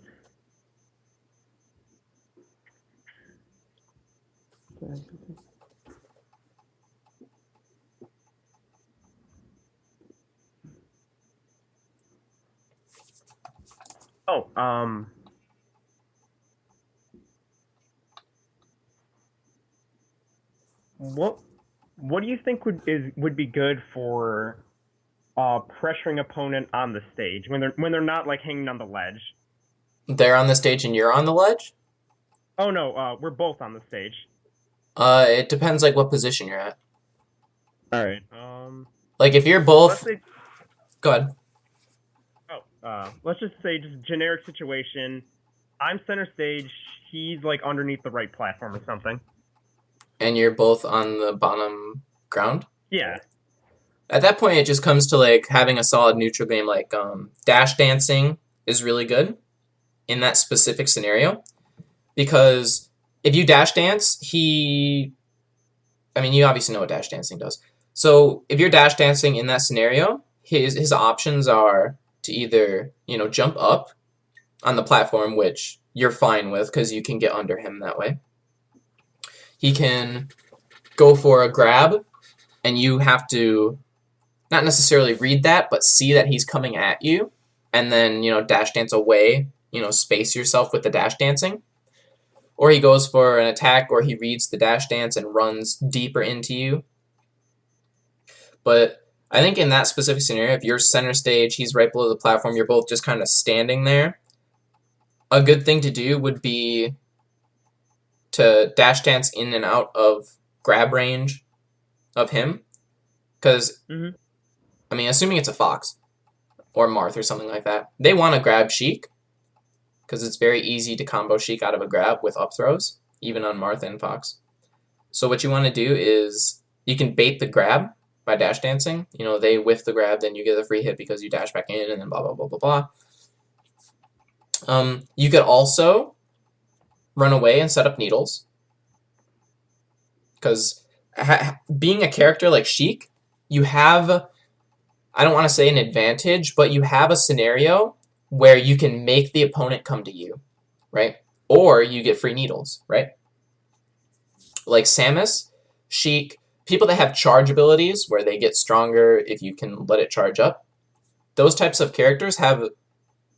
Speaker 2: Oh, what do you think would be good for pressuring opponent on the stage when they're not like hanging on the ledge?
Speaker 1: They're on the stage and you're on the ledge?
Speaker 2: Oh no, we're both on the stage.
Speaker 1: It depends like what position you're at.
Speaker 2: All right.
Speaker 1: Like if you're both. Go ahead.
Speaker 2: Let's just say just generic situation. I'm center stage. He's like underneath the right platform or something.
Speaker 1: And you're both on the bottom ground?
Speaker 2: Yeah.
Speaker 1: At that point, it just comes to like having a solid neutral game. Like dash dancing is really good in that specific scenario, because if you dash dance, you obviously know what dash dancing does. So if you're dash dancing in that scenario, his options are to either, you know, jump up on the platform, which you're fine with because you can get under him that way. He can go for a grab, and you have to not necessarily read that, but see that he's coming at you, and then, you know, dash dance away, you know, space yourself with the dash dancing. Or he goes for an attack, or he reads the dash dance and runs deeper into you. But I think in that specific scenario, if you're center stage, he's right below the platform, you're both just kind of standing there, a good thing to do would be to dash dance in and out of grab range of him. Because, I mean, assuming it's a Fox or Marth or something like that, they want to grab Sheik, because it's very easy to combo Sheik out of a grab with up throws, even on Marth and Fox. So what you want to do is you can bait the grab by dash dancing. You know, they whiff the grab, then you get a free hit because you dash back in, and then blah, blah, blah, blah, blah. You could also run away and set up needles. Because being a character like Sheik, you have, I don't want to say an advantage, but you have a scenario where you can make the opponent come to you, right? Or you get free needles, right? Like Samus, Sheik, people that have charge abilities where they get stronger if you can let it charge up, those types of characters have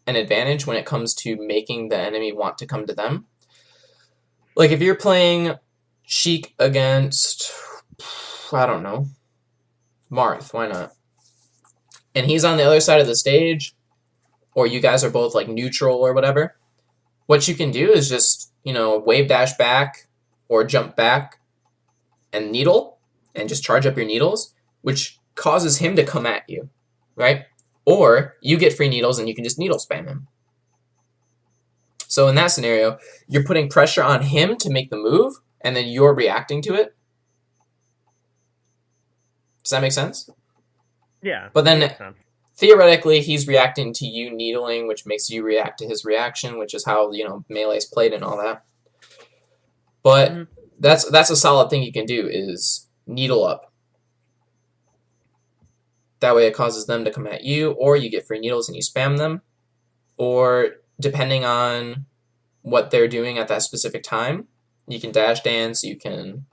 Speaker 1: an advantage when it comes to making the enemy want to come to them. Like if you're playing Sheik against, I don't know, Marth, why not? And he's on the other side of the stage, or you guys are both like neutral or whatever, what you can do is just, you know, wave dash back or jump back and needle and just charge up your needles, which causes him to come at you, right? Or you get free needles and you can just needle spam him. So in that scenario, you're putting pressure on him to make the move, and then you're reacting to it. Does that make sense?
Speaker 2: Yeah.
Speaker 1: But then theoretically, he's reacting to you needling, which makes you react to his reaction, which is how, you know, Melee's played and all that. But that's a solid thing you can do, is needle up. That way it causes them to come at you, or you get free needles and you spam them, or depending on what they're doing at that specific time, you can dash dance, you can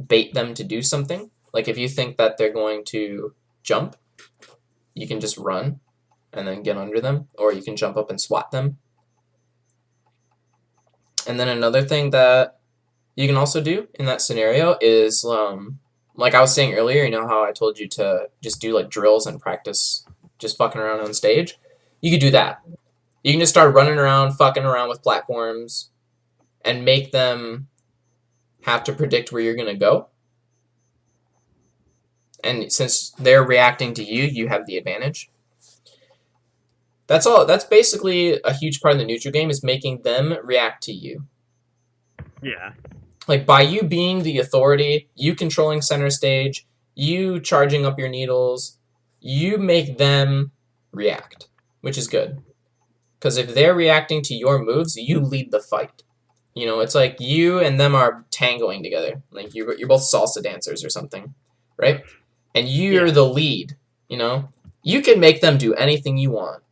Speaker 1: bait them to do something. Like if you think that they're going to jump, you can just run and then get under them, or you can jump up and swat them. And then another thing that you can also do in that scenario is, like I was saying earlier, you know how I told you to just do like drills and practice just fucking around on stage? You could do that. You can just start running around, fucking around with platforms, and make them have to predict where you're going to go. And since they're reacting to you, you have the advantage. That's all. That's basically a huge part of the neutral game, is making them react to you.
Speaker 2: Yeah.
Speaker 1: Like, by you being the authority, you controlling center stage, you charging up your needles, you make them react, which is good. Because if they're reacting to your moves, you lead the fight. You know, it's like you and them are tangoing together. Like, you're both salsa dancers or something, right? And you're the lead, you know? You can make them do anything you want.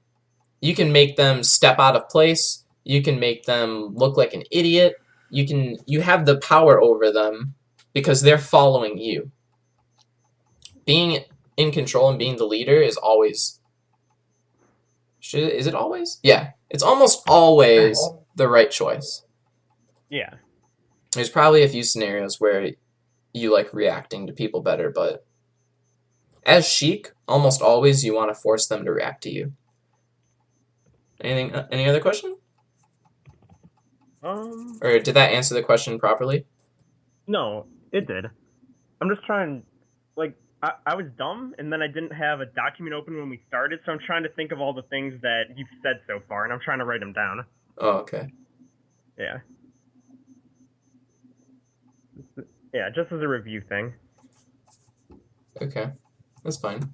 Speaker 1: You can make them step out of place. You can make them look like an idiot. You have the power over them because they're following you. Being in control and being the leader is always... Is it always? Yeah. It's almost always the right choice.
Speaker 2: Yeah.
Speaker 1: There's probably a few scenarios where you like reacting to people better, but as Sheik, almost always you want to force them to react to you. Any other question? Or did that answer the question properly?
Speaker 2: No, it did. I'm just trying, like, I was dumb, and then I didn't have a document open when we started, so I'm trying to think of all the things that you've said so far, and I'm trying to write them down.
Speaker 1: Oh, okay.
Speaker 2: Yeah. Yeah, just as a review thing.
Speaker 1: Okay. That's fine.